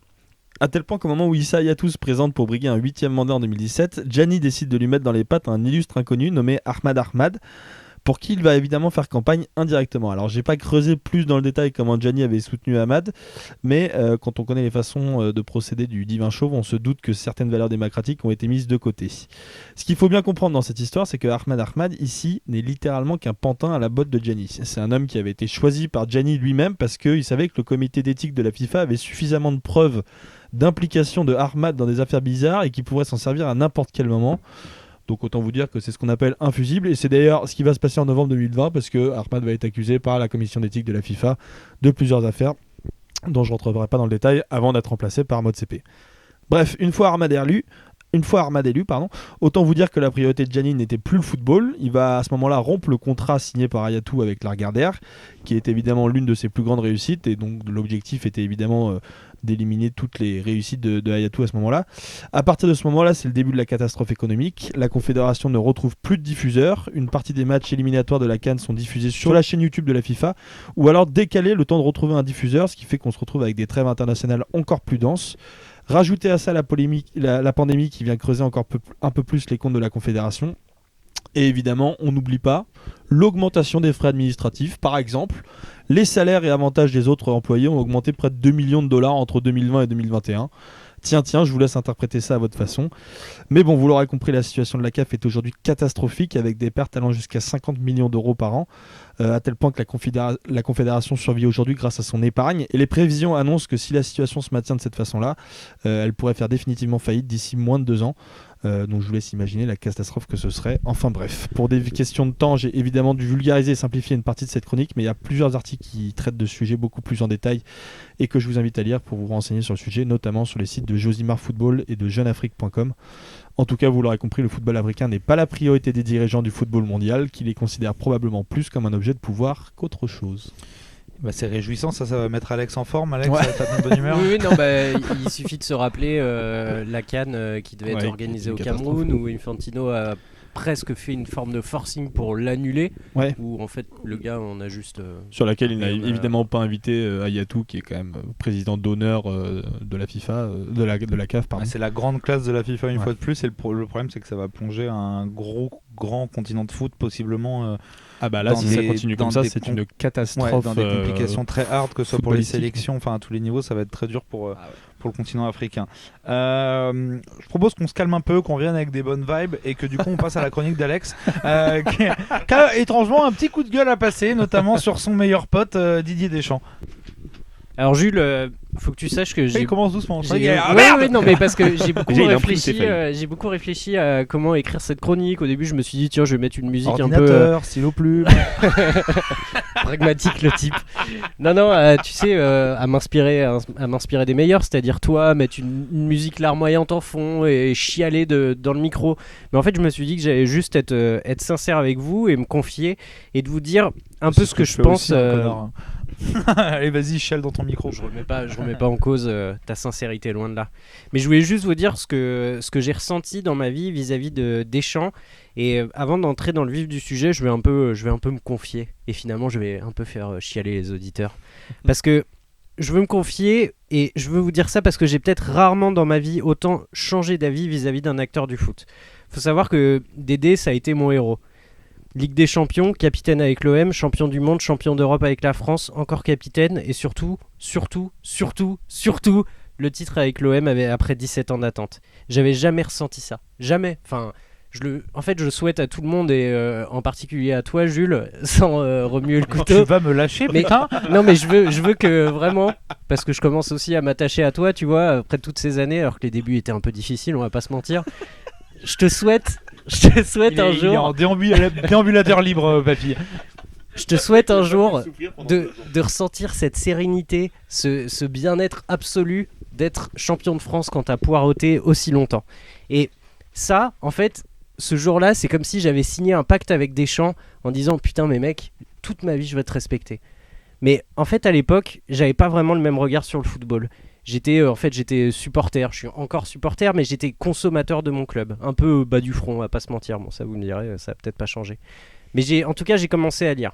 A tel point qu'au moment où Issa Hayatou se présente pour briguer un 8e mandat en 2017, Gianni décide de lui mettre dans les pattes un illustre inconnu nommé Ahmad Ahmad, pour qui il va évidemment faire campagne indirectement. Alors j'ai pas creusé plus dans le détail comment Gianni avait soutenu Ahmad, mais quand on connaît les façons de procéder du divin chauve, on se doute que certaines valeurs démocratiques ont été mises de côté. Ce qu'il faut bien comprendre dans cette histoire, c'est que Ahmad ici n'est littéralement qu'un pantin à la botte de Gianni. C'est un homme qui avait été choisi par Gianni lui-même parce qu'il savait que le comité d'éthique de la FIFA avait suffisamment de preuves d'implication de Ahmad dans des affaires bizarres et qui pourrait s'en servir à n'importe quel moment. Donc autant vous dire que c'est ce qu'on appelle infusible, et c'est d'ailleurs ce qui va se passer en novembre 2020 parce que Ahmad va être accusé par la commission d'éthique de la FIFA de plusieurs affaires dont je ne rentrerai pas dans le détail avant d'être remplacé par Motsepe. Bref, une fois Ahmad élu, autant vous dire que la priorité de Gianni n'était plus le football. Il va à ce moment-là rompre le contrat signé par Hayatou avec Lagardère, qui est évidemment l'une de ses plus grandes réussites, et donc l'objectif était évidemment d'éliminer toutes les réussites de Hayatou à ce moment-là. À partir de ce moment-là, c'est le début de la catastrophe économique. La Confédération ne retrouve plus de diffuseurs. Une partie des matchs éliminatoires de la CAN sont diffusés sur la chaîne YouTube de la FIFA, ou alors décalés le temps de retrouver un diffuseur, ce qui fait qu'on se retrouve avec des trêves internationales encore plus denses. Rajoutez à ça la pandémie qui vient creuser encore un peu plus les comptes de la Confédération. Et évidemment, on n'oublie pas l'augmentation des frais administratifs. Par exemple, les salaires et avantages des autres employés ont augmenté près de 2 millions de dollars entre 2020 et 2021. Tiens, je vous laisse interpréter ça à votre façon. Mais bon, vous l'aurez compris, la situation de la CAF est aujourd'hui catastrophique avec des pertes allant jusqu'à 50 millions d'euros par an. à tel point que la Confédération survit aujourd'hui grâce à son épargne. Et les prévisions annoncent que si la situation se maintient de cette façon-là, elle pourrait faire définitivement faillite d'ici moins de 2 ans. Donc je vous laisse imaginer la catastrophe que ce serait. Enfin bref, pour des questions de temps, j'ai évidemment dû vulgariser et simplifier une partie de cette chronique, mais il y a plusieurs articles qui traitent de ce sujet beaucoup plus en détail et que je vous invite à lire pour vous renseigner sur le sujet, notamment sur les sites de Josimar Football et de jeuneafrique.com. En tout cas, vous l'aurez compris, le football africain n'est pas la priorité des dirigeants du football mondial, qui les considèrent probablement plus comme un objet de pouvoir qu'autre chose. Bah, c'est réjouissant, ça va mettre Alex en forme. Alex, Ouais. ça te met de bonne humeur. Oui, non, il suffit de se rappeler la CAN qui devait être organisée au Cameroun, où Infantino a presque fait une forme de forcing pour l'annuler, Ouais. où en fait le gars on a juste Sur laquelle il n'a Et on a- évidemment pas invité Ayatou, qui est quand même président d'honneur de la FIFA, de la CAF, pardon. Ouais, c'est la grande classe de la FIFA une Ouais. fois de plus, et le problème c'est que ça va plonger un grand continent de foot possiblement Ah bah là, dans si ça des- continue dans comme ça, des c'est com- une catastrophe. dans des complications très hard, que ce soit pour les footballistique. sélections, enfin à tous les niveaux, ça va être très dur pour le continent africain. Je propose qu'on se calme un peu, qu'on revienne avec des bonnes vibes et que du coup on passe à la chronique d'Alex, qui a étrangement un petit coup de gueule à passer, notamment sur son meilleur pote Didier Deschamps. Alors Jules, faut que tu saches que Il j'ai commence doucement. Ouais, non, mais parce que j'ai beaucoup Déjà, il a imprimé ses réfléchi, feuilles. j'ai beaucoup réfléchi à comment écrire cette chronique. Au début, je me suis dit tiens, je vais mettre une musique un peu Ordinateur, stylo plume. pragmatique le type. Non, tu sais, à m'inspirer des meilleurs, c'est-à-dire toi, mettre une musique larmoyante en fond et chialer dans le micro. Mais en fait, je me suis dit que j'allais juste être sincère avec vous et me confier et de vous dire un peu ce que je fais pense. aussi, connard. Allez, vas-y, chiale dans ton micro. Je remets pas en cause ta sincérité, loin de là. Mais je voulais juste vous dire ce que j'ai ressenti dans ma vie vis-à-vis de Deschamps. Et avant d'entrer dans le vif du sujet, je vais un peu me confier. Et finalement, je vais un peu faire chialer les auditeurs. Parce que je veux me confier et je veux vous dire ça parce que j'ai peut-être rarement dans ma vie autant changé d'avis vis-à-vis d'un acteur du foot. Faut savoir que Dédé, ça a été mon héros. Ligue des champions, capitaine avec l'OM, champion du monde, champion d'Europe avec la France, encore capitaine et surtout, le titre avec l'OM après 17 ans d'attente. J'avais jamais ressenti ça. Jamais. Enfin, en fait, je souhaite à tout le monde et en particulier à toi, Jules, sans remuer le Tu couteau. vas me lâcher, Mais- putain. Non, mais je veux que vraiment, parce que je commence aussi à m'attacher à toi, tu vois, après toutes ces années, alors que les débuts étaient un peu difficiles, on va pas se mentir. Je te souhaite un Il est jour. en déambulateur libre, papy. Je te souhaite un jour de ressentir cette sérénité, ce bien-être absolu d'être champion de France quand t'as poireauté aussi longtemps. Et ça, en fait, ce jour-là, c'est comme si j'avais signé un pacte avec Deschamps en disant putain mais mec, toute ma vie je vais te respecter. Mais en fait, à l'époque, j'avais pas vraiment le même regard sur le football. J'étais supporter, je suis encore supporter, mais j'étais consommateur de mon club. Un peu bas du front, on va pas se mentir. Bon, ça vous me direz, ça a peut-être pas changé. Mais en tout cas, j'ai commencé à lire.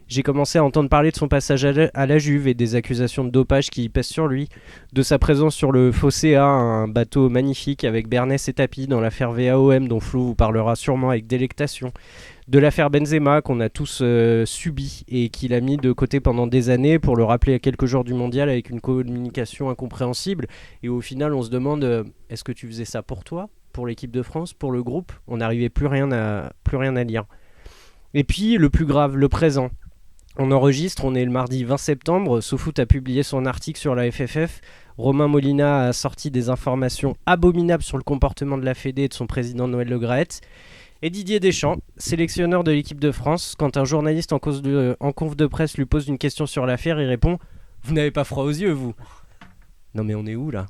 J'ai commencé à entendre parler de son passage à la Juve et des accusations de dopage qui pèsent sur lui, de sa présence sur le Fosséa, un bateau magnifique avec Bernès et Tapi dans l'affaire VAOM dont Flo vous parlera sûrement avec délectation, de l'affaire Benzema qu'on a tous subi et qu'il a mis de côté pendant des années pour le rappeler à quelques jours du mondial avec une communication incompréhensible. Et au final, on se demande est-ce que tu faisais ça pour toi, pour l'équipe de France, pour le groupe? On n'arrivait plus rien à lire. Et puis le plus grave, le présent. On enregistre, on est le mardi 20 septembre, SoFoot a publié son article sur la FFF, Romain Molina a sorti des informations abominables sur le comportement de la Fédé et de son président Noël Le Graët, et Didier Deschamps, sélectionneur de l'équipe de France, quand un journaliste en conf de presse lui pose une question sur l'affaire, il répond « Vous n'avez pas froid aux yeux, vous ?» Non mais on est où là?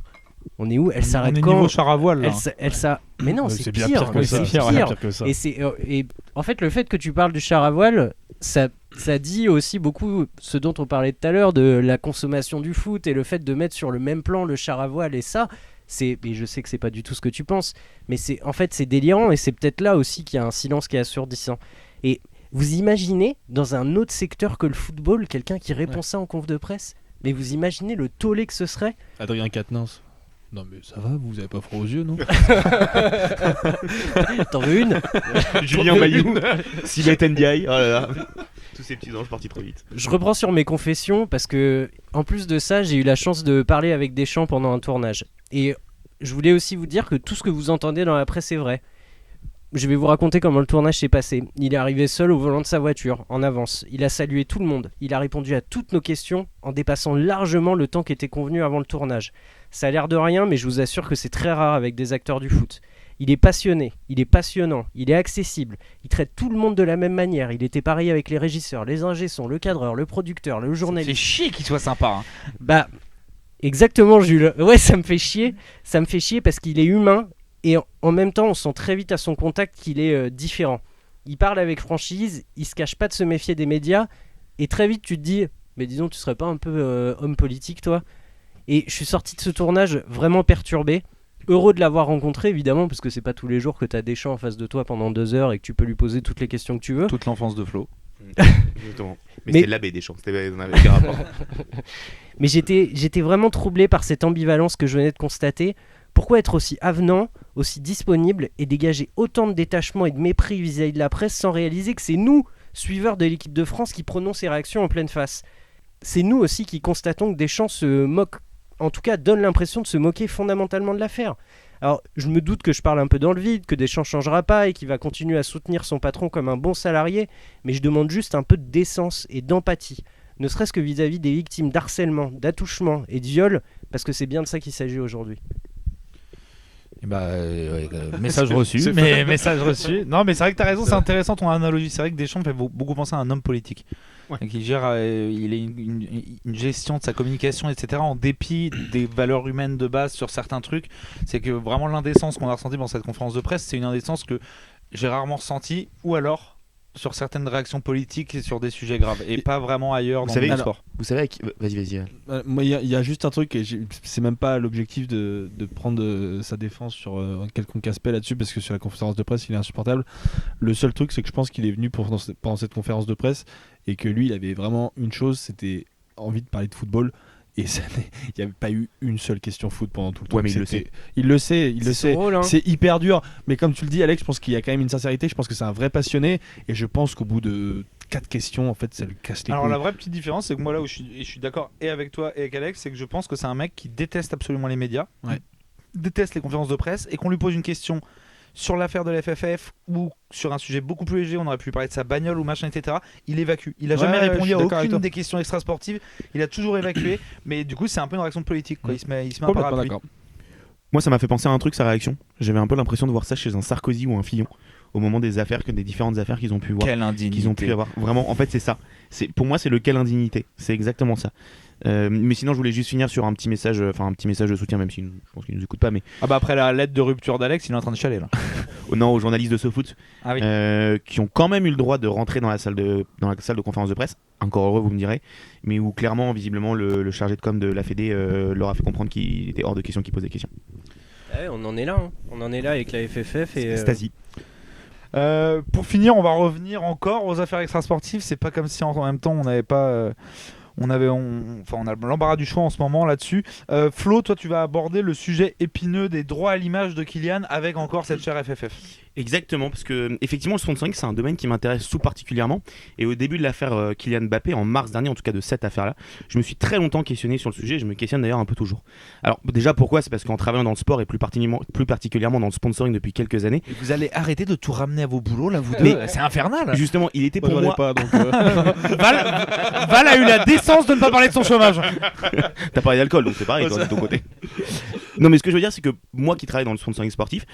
On est où? Elle s'arrête On est quand? niveau char à voile, là. Mais non, c'est bien pire, pire que ça. c'est pire. Bien pire que ça. Et en fait, le fait que tu parles du char à voile, ça dit aussi beaucoup ce dont on parlait tout à l'heure, de la consommation du foot et le fait de mettre sur le même plan le char à voile et ça. Et je sais que c'est pas du tout ce que tu penses, mais c'est délirant et c'est peut-être là aussi qu'il y a un silence qui est assourdissant. Et vous imaginez, dans un autre secteur que le football, quelqu'un qui répond ça en conf de presse? Mais vous imaginez le tollé que ce serait? Adrien Quatennens. Non mais ça va, vous avez pas froid aux yeux, non? T'en veux une? Julien Bayou, Sibeth Ndiaye, oh là là. Tous ces petits anges partis trop vite. Je reprends sur mes confessions parce que, en plus de ça, j'ai eu la chance de parler avec Deschamps pendant un tournage. Et je voulais aussi vous dire que tout ce que vous entendez dans la presse est vrai. je vais vous raconter comment le tournage s'est passé. Il est arrivé seul au volant de sa voiture, en avance. Il a salué tout le monde. Il a répondu à toutes nos questions en dépassant largement le temps qui était convenu avant le tournage. Ça a l'air de rien, mais je vous assure que c'est très rare avec des acteurs du foot. Il est passionné, il est passionnant, il est accessible. Il traite tout le monde de la même manière. Il était pareil avec les régisseurs, les ingé-sons, le cadreur, le producteur, le Ça fait journaliste. chier qu'il soit sympa. Hein. Bah, exactement, Jules. Ouais, ça me fait chier. Ça me fait chier parce qu'il est humain et en même temps, on sent très vite à son contact qu'il est différent. Il parle avec franchise, il se cache pas de se méfier des médias et très vite tu te dis, mais disons, tu serais pas un peu homme politique, toi? Et je suis sorti de ce tournage vraiment perturbé. Heureux de l'avoir rencontré, évidemment, parce que c'est pas tous les jours que t'as Deschamps en face de toi pendant 2 heures et que tu peux lui poser toutes les questions que tu veux. Toute l'enfance de Flo. Exactement. Mais c'était l'abbé Deschamps, on avait aucun rapport. Mais j'étais vraiment troublé par cette ambivalence que je venais de constater. Pourquoi être aussi avenant, aussi disponible et dégager autant de détachement et de mépris vis-à-vis de la presse sans réaliser que c'est nous, suiveurs de l'équipe de France, qui prenons ces réactions en pleine face? C'est nous aussi qui constatons que Deschamps se moque, en tout cas donne l'impression de se moquer fondamentalement de l'affaire. Alors, je me doute que je parle un peu dans le vide, que Deschamps ne changera pas et qu'il va continuer à soutenir son patron comme un bon salarié, mais je demande juste un peu de décence et d'empathie, ne serait-ce que vis-à-vis des victimes d'harcèlement, d'attouchement et de viol, parce que c'est bien de ça qu'il s'agit aujourd'hui. Message reçu. Message reçu. Non, mais c'est vrai que t'as raison, c'est intéressant ton analogie. C'est vrai que Deschamps fait beaucoup penser à un homme politique. Ouais. Et qui gère, il a une gestion de sa communication, etc. en dépit des valeurs humaines de base sur certains trucs. C'est que vraiment l'indécence qu'on a ressentie dans cette conférence de presse, c'est une indécence que j'ai rarement ressentie, ou alors sur certaines réactions politiques et sur des sujets graves, et pas vraiment ailleurs dans le sport. Vous savez, vas-y. Moi, il y a juste un truc, et c'est même pas l'objectif de prendre sa défense sur un quelconque aspect là-dessus, parce que sur la conférence de presse, il est insupportable. Le seul truc, c'est que je pense qu'il est venu pendant cette conférence de presse, et que lui, il avait vraiment une chose, c'était envie de parler de football. Et il n'y avait pas eu une seule question foot pendant tout le temps. Ouais, mais il le sait. Il le sait. Son rôle, hein. C'est hyper dur. Mais comme tu le dis, Alex, je pense qu'il y a quand même une sincérité. Je pense que c'est un vrai passionné. Et je pense qu'au bout de 4 questions, en fait, ça lui casse les couilles. Alors la vraie petite différence, c'est que moi là où je suis d'accord et avec toi et avec Alex, c'est que je pense que c'est un mec qui déteste absolument les médias, Ouais. déteste les conférences de presse, et qu'on lui pose une question sur l'affaire de la FFF ou sur un sujet beaucoup plus léger, on aurait pu parler de sa bagnole ou machin, etc. Il évacue. Il a jamais Ouais, je répondu suis à d'accord avec aucune toi. des questions extra-sportives. Il a toujours évacué. Mais du coup, c'est un peu une réaction politique, quoi. Il se met un Complètement parapluie. d'accord. Moi, ça m'a fait penser à un truc, sa réaction. J'avais un peu l'impression de voir ça chez un Sarkozy ou un Fillon, au moment des différentes affaires qu'ils ont pu voir. Quelle indignité. Qu'ils ont pu avoir. Vraiment, en fait, c'est ça. Pour moi, c'est le quelle indignité. C'est exactement ça. Mais sinon, je voulais juste finir sur un petit message de soutien, même si je pense qu'il nous écoute pas, mais Ah bah après la lettre de rupture d'Alex, il est en train de chialer là. non, aux journalistes de SoFoot, Ah oui. qui ont quand même eu le droit de rentrer dans la salle de conférence de presse. Encore heureux, vous me direz, mais où clairement, visiblement, le chargé de com de la Fédé leur a fait comprendre qu'il était hors de question qu'il pose des questions. Ouais, on en est là, hein. On en est là avec la FFF et Stasi. Pour finir, on va revenir encore aux affaires extrasportives. C'est pas comme si en même temps on n'avait pas. On a l'embarras du choix en ce moment là-dessus. Flo, toi tu vas aborder le sujet épineux des droits à l'image de Kylian avec encore cette chère FFF. Exactement, parce que effectivement le sponsoring c'est un domaine qui m'intéresse tout particulièrement, et au début de l'affaire Kylian Mbappé, en mars dernier, en tout cas de cette affaire là, je me suis très longtemps questionné sur le sujet. Je me questionne d'ailleurs un peu toujours. Alors déjà, pourquoi? C'est parce qu'en travaillant dans le sport et plus particulièrement dans le sponsoring depuis quelques années, Et vous allez arrêter de tout ramener à vos boulots là, vous deux. Mais- C'est infernal. justement il était Moi, pour j'en ai moi pas, donc. Val a eu la décence de ne pas parler de son chômage. T'as parlé d'alcool, donc c'est pareil, toi, de ton côté. Non, mais ce que je veux dire, c'est que moi qui travaille dans le sponsoring sportif,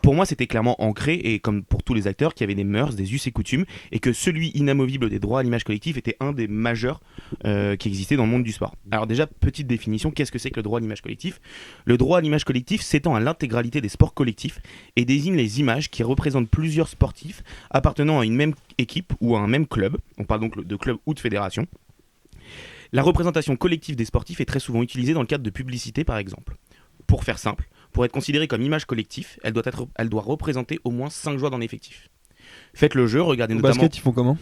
pour moi, c'était clairement ancré, et comme pour tous les acteurs, qu'il y avait des mœurs, des us et coutumes, et que celui inamovible des droits à l'image collective était un des majeurs qui existait dans le monde du sport. Alors déjà, petite définition, qu'est-ce que c'est que le droit à l'image collective? Le droit à l'image collective s'étend à l'intégralité des sports collectifs et désigne les images qui représentent plusieurs sportifs appartenant à une même équipe ou à un même club. On parle donc de club ou de fédération. La représentation collective des sportifs est très souvent utilisée dans le cadre de publicité, par exemple. Pour faire simple, pour être considérée comme image collective, elle doit représenter au moins 5 joueurs dans l'effectif. Faites le jeu, regardez Au notamment basket, ils font comment?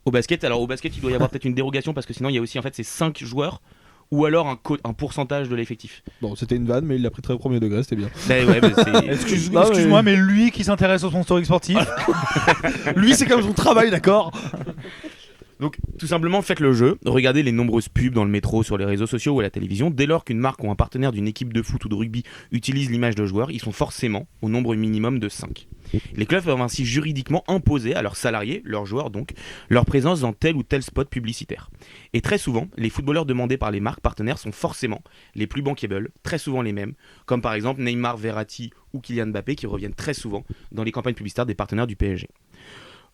au basket. Alors au basket, il doit y avoir peut-être une dérogation, parce que sinon il y a aussi en fait c'est 5 joueurs ou alors un pourcentage de l'effectif. Bon, c'était une vanne, mais il l'a pris très au premier degré, c'était bien. Excuse-moi, mais lui qui s'intéresse au sponsoring sportif, Lui, c'est comme son travail, d'accord? Donc tout simplement, faites le jeu, regardez les nombreuses pubs dans le métro, sur les réseaux sociaux ou à la télévision. Dès lors qu'une marque ou un partenaire d'une équipe de foot ou de rugby utilise l'image de joueurs, ils sont forcément au nombre minimum de 5. Les clubs peuvent ainsi juridiquement imposer à leurs salariés, leurs joueurs donc, leur présence dans tel ou tel spot publicitaire. Et très souvent, les footballeurs demandés par les marques partenaires sont forcément les plus bankable, très souvent les mêmes, comme par exemple Neymar, Verratti ou Kylian Mbappé qui reviennent très souvent dans les campagnes publicitaires des partenaires du PSG.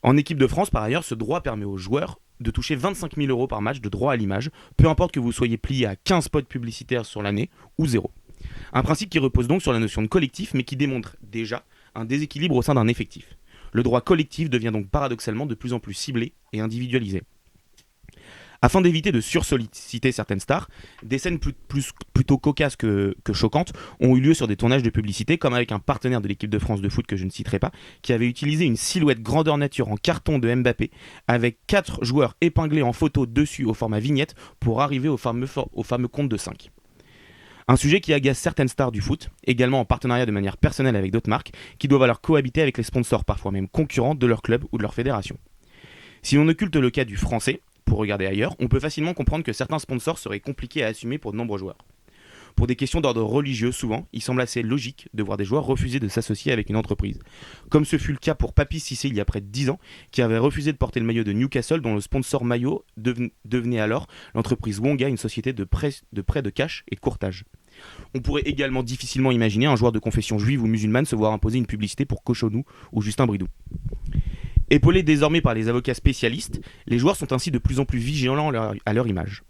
En équipe de France, par ailleurs, ce droit permet aux joueurs de toucher 25 000 € par match de droit à l'image, peu importe que vous soyez plié à 15 spots publicitaires sur l'année ou 0. Un principe qui repose donc sur la notion de collectif, mais qui démontre déjà un déséquilibre au sein d'un effectif. Le droit collectif devient donc paradoxalement de plus en plus ciblé et individualisé. Afin d'éviter de sursolliciter certaines stars, des scènes plutôt cocasses que choquantes ont eu lieu sur des tournages de publicité, comme avec un partenaire de l'équipe de France de foot que je ne citerai pas, qui avait utilisé une silhouette grandeur nature en carton de Mbappé, avec 4 joueurs épinglés en photo dessus au format vignette pour arriver au fameux compte de 5. Un sujet qui agace certaines stars du foot, également en partenariat de manière personnelle avec d'autres marques, qui doivent alors cohabiter avec les sponsors, parfois même concurrents de leur club ou de leur fédération. Si l'on occulte le cas du français, pour regarder ailleurs, on peut facilement comprendre que certains sponsors seraient compliqués à assumer pour de nombreux joueurs. Pour des questions d'ordre religieux, souvent, il semble assez logique de voir des joueurs refuser de s'associer avec une entreprise. Comme ce fut le cas pour Papy Cissé il y a près de 10 ans, qui avait refusé de porter le maillot de Newcastle, dont le sponsor maillot devenait alors l'entreprise Wonga, une société de prêt de cash et de courtage. On pourrait également difficilement imaginer un joueur de confession juive ou musulmane se voir imposer une publicité pour Cochonou ou Justin Bridou. Épaulés désormais par les avocats spécialistes, les joueurs sont ainsi de plus en plus vigilants à leur image.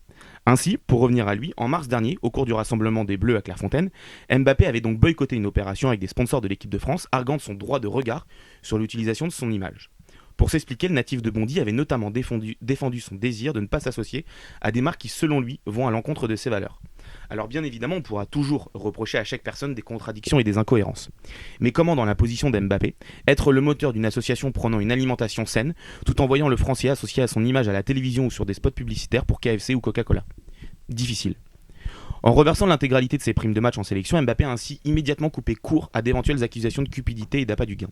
Ainsi, pour revenir à lui, en mars dernier, au cours du rassemblement des Bleus à Clairefontaine, Mbappé avait donc boycotté une opération avec des sponsors de l'équipe de France, arguant de son droit de regard sur l'utilisation de son image. Pour s'expliquer, le natif de Bondy avait notamment défendu son désir de ne pas s'associer à des marques qui, selon lui, vont à l'encontre de ses valeurs. Alors bien évidemment, on pourra toujours reprocher à chaque personne des contradictions et des incohérences. Mais comment, dans la position d'Mbappé, être le moteur d'une association prônant une alimentation saine, tout en voyant le français associé à son image à la télévision ou sur des spots publicitaires pour KFC ou Coca-Cola ? Difficile. En reversant l'intégralité de ses primes de match en sélection, Mbappé a ainsi immédiatement coupé court à d'éventuelles accusations de cupidité et d'appât du gain.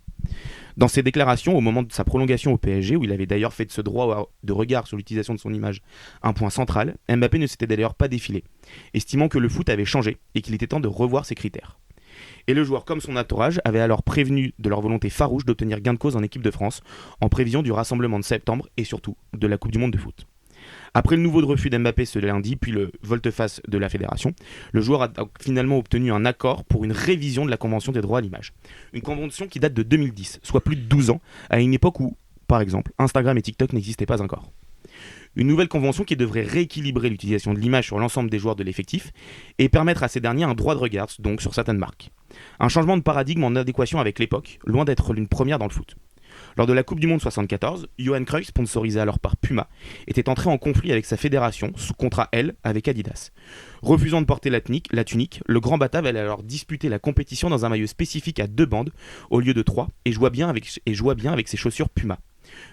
Dans ses déclarations au moment de sa prolongation au PSG, où il avait d'ailleurs fait de ce droit de regard sur l'utilisation de son image un point central, Mbappé ne s'était d'ailleurs pas défilé, estimant que le foot avait changé et qu'il était temps de revoir ses critères. Et le joueur comme son entourage avait alors prévenu de leur volonté farouche d'obtenir gain de cause en équipe de France, en prévision du rassemblement de septembre et surtout de la Coupe du Monde de foot. Après le nouveau de refus d'Mbappé ce lundi, puis le volte-face de la fédération, le joueur a finalement obtenu un accord pour une révision de la Convention des droits à l'image. Une convention qui date de 2010, soit plus de 12 ans, à une époque où, par exemple, Instagram et TikTok n'existaient pas encore. Une nouvelle convention qui devrait rééquilibrer l'utilisation de l'image sur l'ensemble des joueurs de l'effectif et permettre à ces derniers un droit de regard, donc sur certaines marques. Un changement de paradigme en adéquation avec l'époque, loin d'être l'une première dans le foot. Lors de la Coupe du Monde 74, Johan Cruyff, sponsorisé alors par Puma, était entré en conflit avec sa fédération, sous contrat L, avec Adidas. Refusant de porter la tunique, le grand Batave allait alors disputer la compétition dans un maillot spécifique à 2 bandes, au lieu de 3, et joua bien avec ses chaussures Puma.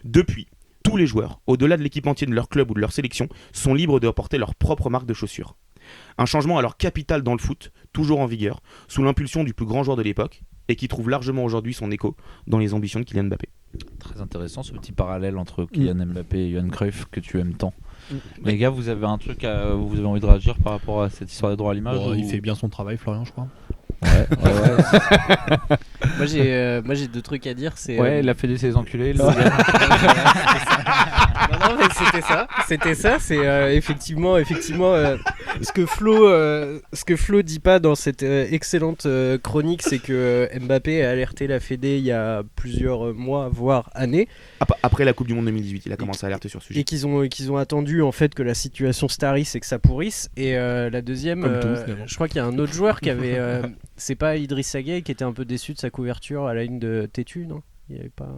Depuis, tous les joueurs, au-delà de l'équipementier de leur club ou de leur sélection, sont libres de porter leur propre marque de chaussures. Un changement alors capital dans le foot, toujours en vigueur, sous l'impulsion du plus grand joueur de l'époque, et qui trouve largement aujourd'hui son écho dans les ambitions de Kylian Mbappé. Très intéressant ce petit parallèle entre Kylian Mbappé et Johan Cruyff que tu aimes tant. Les gars, vous avez un truc vous avez envie de réagir par rapport à cette histoire des droits à l'image ou... Il fait bien son travail, Florian, je crois. Ouais. Moi j'ai 2 trucs à dire. C'est il a fait ses enculés. Non, mais c'était ça. C'est effectivement ce que Flo dit pas dans cette excellente chronique, c'est que Mbappé a alerté la Fédé il y a plusieurs mois, voire années. Après la Coupe du Monde 2018, il a commencé à alerter sur ce sujet. Et qu'ils ont attendu en fait que la situation starisse et que ça pourrisse. Et la deuxième, je crois qu'il y a un autre joueur qui avait, c'est pas Idrissa Gueye qui était un peu déçu de sa couverture à la une de Tétu, non ? Il y avait pas.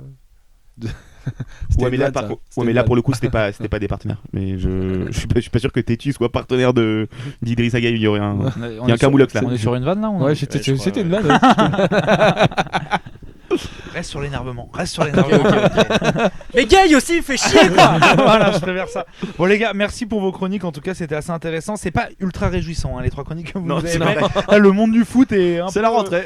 Ouais, mais là, pour le coup, c'était pas des partenaires. Mais je suis pas sûr que Tétu soit partenaire d'Idrissa Gueye. Il y aurait un camoulox là. On est sur une vanne là. Ouais, c'était une vanne. Reste sur l'énervement. Okay. Mais Gueye aussi, il fait chier quoi. Voilà, je préfère ça. Bon les gars, merci pour vos chroniques. En tout cas, c'était assez intéressant. C'est pas ultra réjouissant, les 3 chroniques que vous avez fait. Là, le monde du foot est. C'est la rentrée.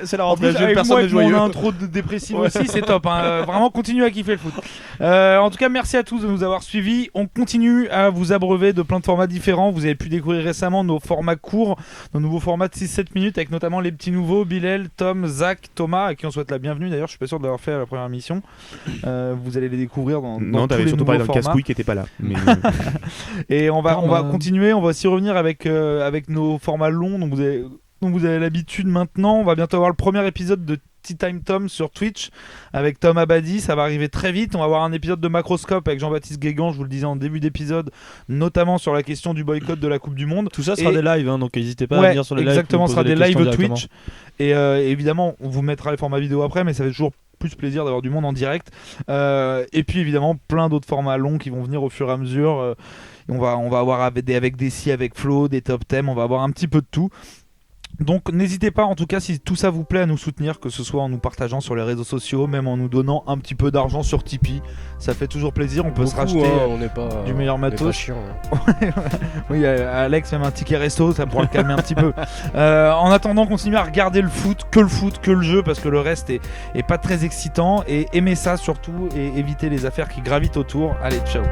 Personne n'est joyeux. Mon intro dépressive aussi, c'est top. Vraiment, continuez à kiffer le foot. En tout cas, merci à tous de nous avoir suivis. On continue à vous abreuver de plein de formats différents. Vous avez pu découvrir récemment nos formats courts, nos nouveaux formats de 6-7 minutes avec notamment les petits nouveaux, Bilal, Tom, Zach, Thomas, à qui on souhaite la bienvenue. D'ailleurs, je suis pas sûr de l'avoir avoir fait à la première émission. Vous allez les découvrir dans Non, tous t'avais les surtout nouveaux parlé d'un formats. casse-couille qui était pas là. Mais, Et on va Normal. continuer, on va aussi revenir avec nos formats longs dont vous avez l'habitude maintenant. On va bientôt avoir le premier épisode de Tea Time Tom sur Twitch avec Tom Abadi, ça va arriver très vite. On va avoir un épisode de Macroscope avec Jean-Baptiste Guégan, je vous le disais en début d'épisode, notamment sur la question du boycott de la Coupe du Monde. Tout ça sera Et- des lives, hein, donc n'hésitez pas à Ouais, venir sur les lives. exactement, ce pour sera poser des questions lives directement. Twitch. Et évidemment, on vous mettra les formats vidéo après, mais ça fait toujours plus plaisir d'avoir du monde en direct. Et puis évidemment, plein d'autres formats longs qui vont venir au fur et à mesure. On va avoir avec Desi, avec Flo, des top thèmes, on va avoir un petit peu de tout. Donc n'hésitez pas, en tout cas, si tout ça vous plaît, à nous soutenir, que ce soit en nous partageant sur les réseaux sociaux, même en nous donnant un petit peu d'argent sur Tipeee. Ça fait toujours plaisir, on peut se racheter on n'est pas du meilleur on est pas matos. chiant, hein. Oui, Alex, même un ticket resto, ça pourra le calmer un petit peu. En attendant, continuez à regarder le foot, que le jeu, parce que le reste est pas très excitant. Et aimez ça surtout, et évitez les affaires qui gravitent autour. Allez, ciao.